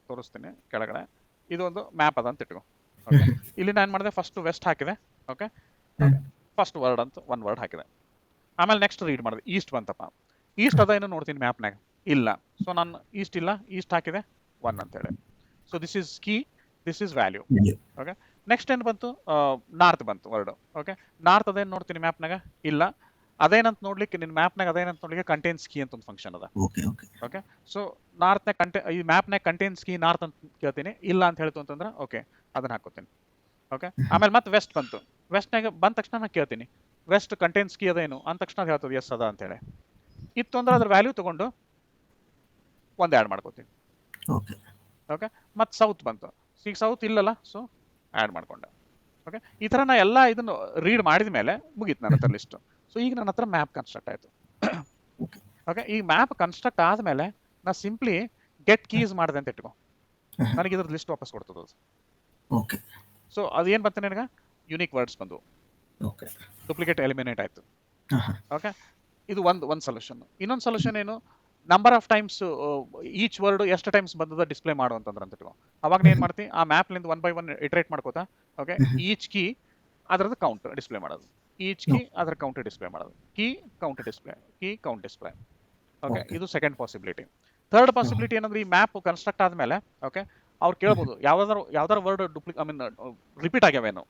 ತೋರಿಸ್ತೀನಿ ಕೆಳಗಡೆ. ಇದು ಒಂದು ಮ್ಯಾಪ್ ಅದ ಅಂತ ಇಟ್ಕೋ. ಓಕೆ, ಇಲ್ಲಿ ನಾನು ಮಾಡಿದೆ ಫಸ್ಟ್ ವೆಸ್ಟ್ ಹಾಕಿದೆ. ಓಕೆ, ಫಸ್ಟ್ ವರ್ಡ್ ಅಂತ ಒಂದು ವರ್ಡ್ ಹಾಕಿದೆ. ಆಮೇಲೆ ನೆಕ್ಸ್ಟ್ ರೀಡ್ ಮಾಡಿದೆ, ಈಸ್ಟ್ ಬಂತಪ್ಪ. ಈಸ್ಟ್ ಅದ ಏನೋ ನೋಡ್ತೀನಿ ಮ್ಯಾಪ್ನಾಗ, ಇಲ್ಲ. ಸೊ ನಾನು ಈಸ್ಟ್ ಇಲ್ಲ, ಈಸ್ಟ್ ಹಾಕಿದೆ 1 ಅಂತೇಳಿ. So this is key, this is value. Okay, next ಏನು ಬಂತು? ನಾರ್ತ್ ಬಂತು ವರ್ಡ್. ಓಕೆ, ನಾರ್ತ್ ಅದೇನು ನೋಡ್ತೀನಿ ಮ್ಯಾಪ್ನಾಗ, ಇಲ್ಲ. ಅದೇನಂತ ನೋಡ್ಲಿಕ್ಕೆ ನಿನ್ನ ಮ್ಯಾಪ್ನಾಗ ಅದೇನಂತ ನೋಡ್ಲಿಕ್ಕೆ ಕಂಟೇನ್ಸ್ ಕೀ ಅಂತ ಒಂದು ಫಂಕ್ಷನ್ ಅದ. ಓಕೆ, ಸೊ ನಾರ್ತ್ನಾಗ ಈ ಮ್ಯಾಪ್ನಾಗ ಕಂಟೇನ್ಸ್ ಕೀ ನಾರ್ತ್ ಅಂತ ಕೇಳ್ತೀನಿ, ಇಲ್ಲ ಅಂತ ಹೇಳ್ತು ಅಂತಂದ್ರೆ ಓಕೆ ಅದನ್ನ ಹಾಕೋತೀನಿ. ಓಕೆ, ಆಮೇಲೆ ಮತ್ತೆ ವೆಸ್ಟ್ ಬಂತು. ವೆಸ್ಟ್ನಾಗ ಬಂದ ತಕ್ಷಣ ನಾನು ಕೇಳ್ತೀನಿ ವೆಸ್ಟ್ ಕಂಟೇನ್ಸ್ ಕೀ ಅದೇನು ಅಂತ ತಕ್ಷಣ ಅದು ಹೇಳ್ತದೆ ಎಸ್ ಅದ ಅಂತೇಳಿ. ಇತ್ತು ಅಂದ್ರೆ ಅದ್ರ ವ್ಯಾಲ್ಯೂ ತಗೊಂಡು ಒಂದು ಆ್ಯಡ್ ಮಾಡ್ಕೋತೀನಿ. ಓಕೆ, ಮತ್ತೆ ಸೌತ್ ಬಂತು. ಈಗ ಸೌತ್ ಇಲ್ಲಲ್ಲ, ಸೊ ಆ್ಯಡ್ ಮಾಡ್ಕೊಂಡೆ. ಓಕೆ, ಈ ಥರ ನಾ ಎಲ್ಲ ಇದನ್ನು ರೀಡ್ ಮಾಡಿದ ಮೇಲೆ ಮುಗೀತು ನನ್ನ ಹತ್ರ ಲಿಸ್ಟ್. ಸೊ ಈಗ ನನ್ನ ಹತ್ರ ಮ್ಯಾಪ್ ಕನ್ಸ್ಟ್ರಕ್ಟ್ ಆಯಿತು. ಓಕೆ, ಈ ಮ್ಯಾಪ್ ಕನ್ಸ್ಟ್ರಕ್ಟ್ ಆದಮೇಲೆ ನಾ ಸಿಂಪ್ಲಿ ಗೆಟ್ ಕೀಸ್ ಮಾಡಿದೆ ಅಂತ ಇಟ್ಕೋ, ನನಗೆ ಇದ್ರ ಲಿಸ್ಟ್ ವಾಪಸ್ ಕೊಡ್ತದೆ. ಓಕೆ, ಸೊ ಅದೇನು ಬಂತು ನಿನಗೆ? ಯುನಿಕ್ ವರ್ಡ್ಸ್ ಬಂದು, ಡೂಪ್ಲಿಕೇಟ್ ಎಲಿಮಿನೇಟ್ ಆಯಿತು. ಓಕೆ, ಇದು ಒಂದು ಸೊಲ್ಯೂಷನ್. ಇನ್ನೊಂದು ಸೊಲ್ಯೂಷನ್ ಏನು? Number of times each word ಎಷ್ಟು ಟೈಮ್ಸ್ ಬಂದದ ಡಿಸ್ಪ್ಲೇ ಮಾಡು ಅಂತಂದ್ರೆ ಅಂತ ಇಟ್ಕೋ. ಅವಾಗ ಏನು ಮಾಡ್ತೀನಿ? ಆ ಮ್ಯಾಪ್ಲಿಂದ 1 by 1 ಇಟರೇಟ್ ಮಾಡ್ಕೋತಾ ಓಕೆ, ಈಚ್ ಕೀ ಅದರದ್ದು ಕೌಂಟ್ ಡಿಸ್ಪ್ಲೇ ಮಾಡೋದು, ಈಚ್ ಕೀ ಅದರ ಕೌಂಟ್ ಡಿಸ್ಪ್ಲೇ ಮಾಡೋದು, key count display, key count display. Okay, ಇದು ಸೆಕೆಂಡ್ ಪಾಸಿಬಿಲಿಟಿ. ಥರ್ಡ್ ಪಾಸಿಬಿಲಿಟಿ ಏನಂದ್ರೆ ಈ ಮ್ಯಾಪ್ ಕನ್ಸ್ಟ್ರಕ್ಟ್ ಆದಮೇಲೆ ಓಕೆ ಅವ್ರು ಕೇಳ್ಬೋದು ಯಾವ್ದಾರು ವರ್ಡ್ ರಿಪೀಟ್ ಆಗ್ಯಾವೇನು.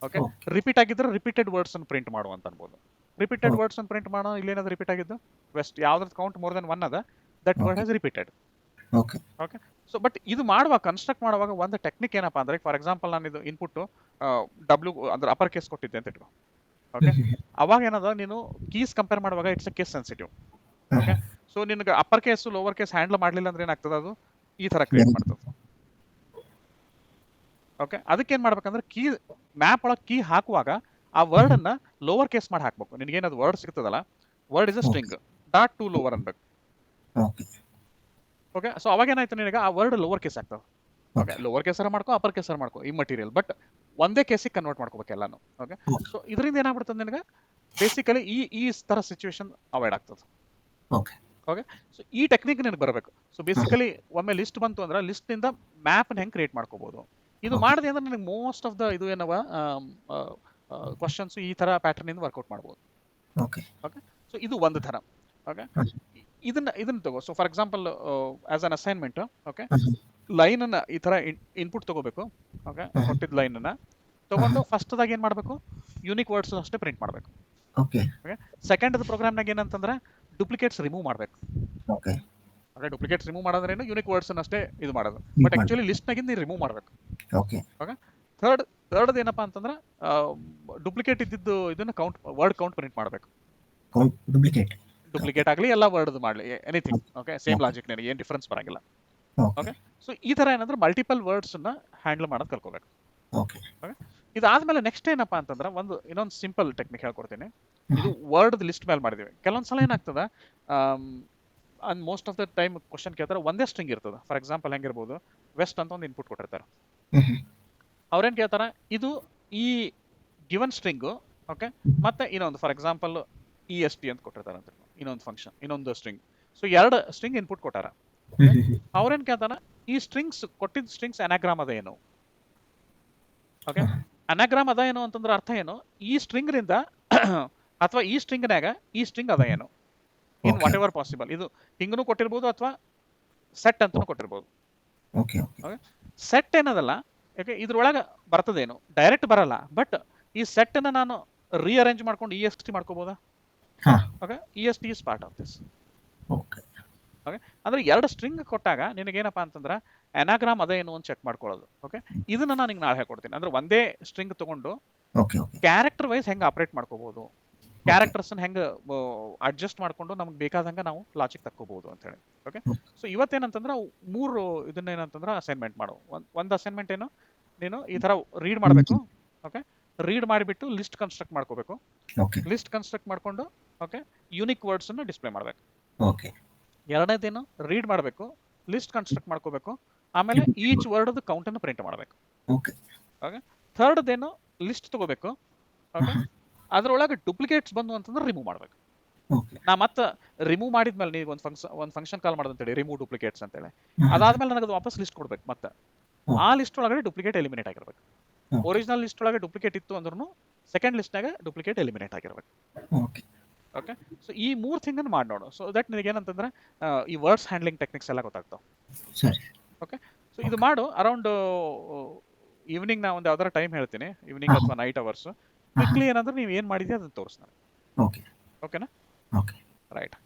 ಓಕೆ, ರಿಪೀಟ್ ಆಗಿದ್ರೆ ರಿಪೀಟೆಡ್ ವರ್ಡ್ಸ್ ಅನ್ನು ಪ್ರಿಂಟ್ ಮಾಡು ಅಂತ ಅನ್ಬೋದು. ರಿಪೀಟೆಡ್ ವರ್ಡ್ಸ್ ಅನ್ನು ಪ್ರಿಂಟ್ ಮಾಡೋ, ಇಲ್ಲೇನಾದ್ರು ರಿಪೀಟ್ ಆಗಿದ್ದು ವೆಸ್ಟ್ ಯಾವ್ದಾದ್ರು ಕೌಂಟ್ ಮೋರ್ ದೆನ್ 1 ಅದ, that word has repeated. Okay, so but ಇದು ಮಾಡುವಾಗ ಕನ್ಸ್ಟ್ರಕ್ಟ್ ಮಾಡುವಾಗ ಒಂದು ಟೆಕ್ನಿಕ್ ಏನಪ್ಪಾ ಅಂದ್ರೆ, ಫಾರ್ ಎಕ್ಸಾಂಪಲ್ ನಾನು ಇದು ಇನ್ಪುಟ್ ಡಬ್ಲ್ಯೂ ಅಂದ್ರೆ ಅಪರ್ ಕೇಸ್ ಕೊಟ್ಟಿದ್ದೆ ಅಂತ ಇಟ್ಕೋ. ಓಕೆ, ಅವಾಗ ಏನದ ನೀನು ಕೀಸ್ ಕಂಪೇರ್ ಮಾಡುವಾಗ it's a case sensitive. Okay, so ನಿನಗೆ upper case lower case handle ಮಾಡಲಿಲ್ಲ ಅಂದ್ರೆ ಏನಾಗ್ತದೆ? ಅದು ಈ ತರ ಕ್ರಿಯೇಟ್ ಮಾಡ್ತದೆ. ಓಕೆ, ಅದಕ್ಕೆ ಏನ್ ಮಾಡ್ಬೇಕಂದ್ರೆ ಕೀ ಮ್ಯಾಪ್ ಒಳಗೆ ಕೀ ಹಾಕುವಾಗ ಆ ವರ್ಡ್ ಅನ್ನ ಲೋವರ್ ಕೇಸ್ ಮಾಡಿ ಹಾಕ್ಬೇಕು. ನಿನಗೇನದು ವರ್ಡ್ ಸಿಗ್ತದಲ್ಲ, word is a string, dot to lower ಅನ್ಬೇಕು. ಓಕೆ, ಸೊ ಅವಾಗ ಏನಾಯ್ತು ನಿನಗೆ? ಆ ವರ್ಡ್ ಲೋವರ್ ಕೇಸ್ ಆಗ್ತದೆ. ಓಕೆ, ಲೋವರ್ ಕೇಸರ ಮಾಡ್ಕೋ, ಅಪರ್ ಕೇಸರ ಮಾಡ್ಕೋ, ಈ ಮಟೀರಿಯಲ್, ಬಟ್ ಒಂದೇ ಕೇಸಿಗೆ ಕನ್ವರ್ಟ್ ಮಾಡ್ಕೋಬೇಕು ಎಲ್ಲಾನು. ಓಕೆ, ಸೊ ಇದರಿಂದ ಏನಾಗ್ಬಿಡ್ತದೆ ನಿನಗೆ? ಬೇಸಿಕಲಿ ಈ ತರ ಸಿಚುವೇಶನ್ ಅವಾಯ್ಡ್ ಆಗ್ತದೆ. ಓಕೆ, ಸೊ ಈ ಟೆಕ್ನಿಕ್ ನಿನಗೆ ಬರಬೇಕು. ಸೊ ಬೇಸಿಕಲಿ ಒಮ್ಮೆ ಲಿಸ್ಟ್ ಬಂತು ಅಂದ್ರೆ ಲಿಸ್ಟ್ ನಿಂದ ಮ್ಯಾಪ್ ಹೆಂಗೆ ಕ್ರಿಯೇಟ್ ಮಾಡ್ಕೋಬಹುದು. ಇದು ಮಾಡಿದೆ ಅಂದ್ರೆ ನಿನಗೆ ಮೋಸ್ಟ್ ಆಫ್ ದ ಇದು ಏನವ ಕ್ವಶನ್ಸ್ ಈ ತರ ಪ್ಯಾಟರ್ನ್ ಇಂದ ವರ್ಕೌಟ್ ಮಾಡ್ಬೋದು. ಓಕೆ, ಸೊ ಇದು ಒಂದು ಥರ. ಓಕೆ, ಇದನ್ನ ತಗೋ. So for example as an assignment okay, line ಅನ್ನ ಈ ತರ ಇನ್ಪುಟ್ ತಗೋಬೇಕು. ಓಕೆ, ಕೊಟ್ಟಿದ್ದ ಲೈನ್ ಅನ್ನ ತಗೊಂಡು ಫಸ್ಟ್ ದಾಗ ಏನ್ ಮಾಡ್ಬೇಕು? ಯುನಿಕ್ ವರ್ಡ್ಸ್ ಅಷ್ಟೇ ಪ್ರಿಂಟ್ ಮಾಡ್ಬೇಕು. ಓಕೆ, ಸೆಕೆಂಡ್ ಪ್ರೋಗ್ರಾಮ್ನಾಗ ಏನಂತಂದ್ರೆ ಡೂಪ್ಲಿಕೇಟ್ಸ್ ರಿಮೂವ್ ಮಾಡ್ಬೇಕು. ಓಕೆ, ಡೂಪ್ಲಿಕೇಟ್ಸ್ ರಿಮೂವ್ ಮಾಡೋದ್ರೇನು? ಯುನಿಕ್ ವರ್ಡ್ಸ್ ಅಷ್ಟೇ ಇದು ಮಾಡೋದು, ಬಟ್ ಆಕ್ಚುಲಿ ಲಿಸ್ಟ್ ನಾಗಿಂದ ನೀವು ರಿಮೂವ್ ಮಾಡ್ಬೇಕು. ಓಕೆ, ಥರ್ಡ್ ಏನಪ್ಪಾ ಅಂತಂದ್ರೆ ಡೂಪ್ಲಿಕೇಟ್ ಇದ್ದಿದ್ದು ಇದನ್ನ ವರ್ಡ್ ಕೌಂಟ್ ಪ್ರಿಂಟ್ ಮಾಡ್ಬೇಕು. ಡೂಪ್ಲಿಕೇಟ್ ಆಗಲಿ ಎಲ್ಲ ವರ್ಡ್ ಮಾಡಲಿ ಎನಿಥಿಂಗ್. ಓಕೆ, ಸೇಮ್ ಲಾಜಿಕ್, ನನಗೆ ಏನು ಡಿಫರೆನ್ಸ್ ಬರಂಗಿಲ್ಲ. ಓಕೆ, ಸೊ ಈ ತರ ಏನಂದ್ರೆ ಮಲ್ಟಿಪಲ್ ವರ್ಡ್ಸ್ ಅನ್ನ ಹ್ಯಾಂಡಲ್ ಮಾಡೋದು ಕಲ್ಕೋಬೇಕು. ಓಕೆ, ಇದಾದ್ಮೇಲೆ ನೆಕ್ಸ್ಟ್ ಏನಪ್ಪಾ ಅಂತಂದ್ರೆ ಇನ್ನೊಂದು ಸಿಂಪಲ್ ಟೆಕ್ನಿಕ್ ಹೇಳ್ಕೊಡ್ತೀನಿ. ಇದು ವರ್ಡ್ ಲಿಸ್ಟ್ ಮೇಲೆ ಮಾಡಿದೀವಿ. ಕೆಲವೊಂದ್ಸಲ ಏನಾಗ್ತದ and most of the time question ಕೇಳ್ತಾರೆ ಒಂದೇ ಸ್ಟ್ರಿಂಗ್ ಇರ್ತದೆ. ಫಾರ್ ಎಕ್ಸಾಂಪಲ್ ಹೆಂಗಿರ್ಬೋದು, ವೆಸ್ಟ್ ಅಂತ ಒಂದು ಇನ್ಪುಟ್ ಕೊಟ್ಟಿರ್ತಾರೆ. ಅವ್ರೇನ್ ಕೇಳ್ತಾರ, ಇದು ಈ ಗಿವನ್ ಸ್ಟ್ರಿಂಗು, ಓಕೆ, ಮತ್ತೆ ಇನ್ನೊಂದು ಫಾರ್ ಎಕ್ಸಾಂಪಲ್ EST ಅಂತ ಕೊಟ್ಟಿರ್ತಾರೆ ಅಂತ, ಇನ್ನೊಂದು ಫಂಕ್ಷನ್, ಇನ್ನೊಂದು ಸ್ಟ್ರಿಂಗ್. ಸೊ 2 ಸ್ಟ್ರಿಂಗ್ ಇನ್ಪುಟ್ ಕೊಟ್ಟಾರ. ಅವ್ರೇನ್ ಕೇಳ್ತಾರ, ಈ ಸ್ಟ್ರಿಂಗ್ಸ್ ಕೊಟ್ಟಿದ್ದ ಸ್ಟ್ರಿಂಗ್ಸ್ ಅನಾಗ್ರಾಮ್ ಅದ ಏನು? ಓಕೆ, ಅನಾಗ್ರಾಮ್ ಅದ ಏನು ಅಂತಂದ್ರೆ ಅರ್ಥ ಏನು, ಈ ಸ್ಟ್ರಿಂಗ್ ರಿಂದ ಅಥವಾ ಈ ಸ್ಟ್ರಿಂಗ್ನಾಗ ಈ ಸ್ಟ್ರಿಂಗ್ ಅದ ಏನು, ಇನ್ ವಾಟ್ ಎವರ್ ಪಾಸಿಬಲ್. ಇದು ಹಿಂಗನು ಕೊಟ್ಟಿರ್ಬೋದು ಅಥವಾ ಸೆಟ್ ಅಂತಾನು ಕೊಟ್ಟಿರ್ಬೋದು. ಓಕೆ ಸೆಟ್ ಏನದಲ್ಲ, ಯಾಕೆ ಇದ್ರೊಳಗೆ ಬರ್ತದೇನು, ಡೈರೆಕ್ಟ್ ಬರಲ್ಲ, ಬಟ್ ಈ ಸೆಟ್ ಅನ್ನ ನಾನು ರೀಅರೇಂಜ್ ಮಾಡ್ಕೊಂಡು EST ಮಾಡ್ಕೋಬಹುದಾ? Okay, EST is part of this. Okay ಅಂದ್ರೆ 2 ಸ್ಟ್ರಿಂಗ್ ಕೊಟ್ಟಾಗ ನಿನಗೇನಪ್ಪಾ ಅಂತಂದ್ರೆ ಅನಾಗ್ರಾಮ್ ಅದ ಏನು ಅಂತ ಚೆಕ್ ಮಾಡ್ಕೊಳ್ಳೋದು. ಓಕೆ, ಇದನ್ನ ನಾನು ನಿಂಗೆ ನಾಳೆ ಹೇಳ್ಕೊಡ್ತೀನಿ. ಅಂದ್ರೆ ಒಂದೇ ಸ್ಟ್ರಿಂಗ್ ತಗೊಂಡು ಕ್ಯಾರೆಕ್ಟರ್ ವೈಸ್ ಹೆಂಗೆ ಆಪರೇಟ್ ಮಾಡ್ಕೋಬಹುದು, ಕ್ಯಾರೆಕ್ಟರ್ಸ್ ಹೆಂಗೆ ಅಡ್ಜಸ್ಟ್ ಮಾಡ್ಕೊಂಡು ನಮ್ಗೆ ಬೇಕಾದಂಗೆ ನಾವು ಲಾಜಿಕ್ ತಕ್ಕೋಬಹುದು ಅಂತ ಹೇಳಿ. ಓಕೆ, ಸೊ ಇವತ್ತೇನಂತಂದ್ರೆ 3 ಇದನ್ನ ಏನಂತಂದ್ರೆ ಅಸೈನ್ಮೆಂಟ್ ಮಾಡು. ಒಂದು ಅಸೈನ್ಮೆಂಟ್ ಏನು, ನೀನು ಈ ತರ ರೀಡ್ ಮಾಡಬೇಕು. ಓಕೆ, ರೀಡ್ ಮಾಡಿಬಿಟ್ಟು ಲಿಸ್ಟ್ ಕನ್ಸ್ಟ್ರಕ್ಟ್ ಮಾಡ್ಕೋಬೇಕು. ಲಿಸ್ಟ್ ಕನ್ಸ್ಟ್ರಕ್ಟ್ ಮಾಡ್ಕೊಂಡು ಓಕೆ ಯೂನಿಕ್ ವರ್ಡ್ಸ್ ಅನ್ನು ಡಿಸ್ಪ್ಲೇ ಮಾಡಬೇಕು. ಓಕೆ, ಎರಡನೇದೇನು, ರೀಡ್ ಮಾಡಬೇಕು, ಲಿಸ್ಟ್ ಕನ್ಸ್ಟ್ರಕ್ಟ್ ಮಾಡ್ಕೋಬೇಕು, ಆಮೇಲೆ ಈಚ್ ವರ್ಡ್ ಕೌಂಟ್ ಅನ್ನು ಪ್ರಿಂಟ್ ಮಾಡಬೇಕು. ಓಕೆ, ಥರ್ಡ್ದೇನು, ಲಿಸ್ಟ್ ತಗೋಬೇಕು. ಓಕೆ, ಅದ್ರೊಳಗೆ ಡುಪ್ಲಿಕೇಟ್ಸ್ ಬಂದು ಅಂತಂದ್ರೆ ರಿಮೂವ್ ಮಾಡಬೇಕು. ನಾ ಮತ್ತೆ ರಿಮೂವ್ ಮಾಡಿದ್ಮೇಲೆ ನೀವು ಒಂದು ಫಂಕ್ಷನ್ ಕಾಲ್ ಮಾಡೋದಂತೇಳಿ ರಿಮೂವ್ ಡುಪ್ಲಿಕೇಟ್ಸ್ ಅಂತೇಳಿ, ಅದಾದ್ಮೇಲೆ ನನಗೆ ವಾಪಸ್ ಲಿಸ್ಟ್ ಕೊಡ್ಬೇಕು. ಮತ್ತೆ ಆ ಲಿಸ್ಟ್ ಒಳಗಡೆ ಡುಪ್ಲಿಕೇಟ್ ಎಲಿಮಿನೇಟ್ ಆಗಿರ್ಬೇಕು. ಒರಿಜಿನಲ್ ಲಿಸ್ಟ್ ಒಳಗೆ ಡುಪ್ಲಿಕೇಟ್ ಇತ್ತು ಅಂದ್ರೂ ಸೆಕೆಂಡ್ ಲಿಸ್ಟ್ನಾಗ ಡುಪ್ಲಿಕೇಟ್ ಎಲಿಮಿನೇಟ್ ಆಗಿರ್ಬೇಕು. ಓಕೆ, ಸೊ ಈ 3 ಥಿಂಗ್ ಅನ್ನು ಮಾಡಿ ನೋಡು. ಸೊ ದಟ್ ನಿನಗೆ ಏನಂತಂದ್ರೆ ಈ ವರ್ಡ್ಸ್ ಹ್ಯಾಂಡ್ಲಿಂಗ್ ಟೆಕ್ನಿಕ್ಸ್ ಎಲ್ಲ ಗೊತ್ತಾಗ್ತಾವ. ಓಕೆ, ಸೊ ಇದು ಮಾಡು ಅರೌಂಡ್ ಈವ್ನಿಂಗ್. ನಾ ಒಂದು ಯಾವ್ದಾರ ಟೈಮ್ ಹೇಳ್ತೀನಿ, ಈವ್ನಿಂಗ್ ಅಥವಾ ನೈಟ್ ಅವರ್ಸ್. ಕ್ವಿಕ್ಲಿ ಏನಂದ್ರೆ ನೀವು ಏನ್ ಮಾಡಿದ್ಯಾ ಅದನ್ನ ತೋರಿಸ್ತಾರೆ. ಓಕೆನಾ? ರೈಟ್.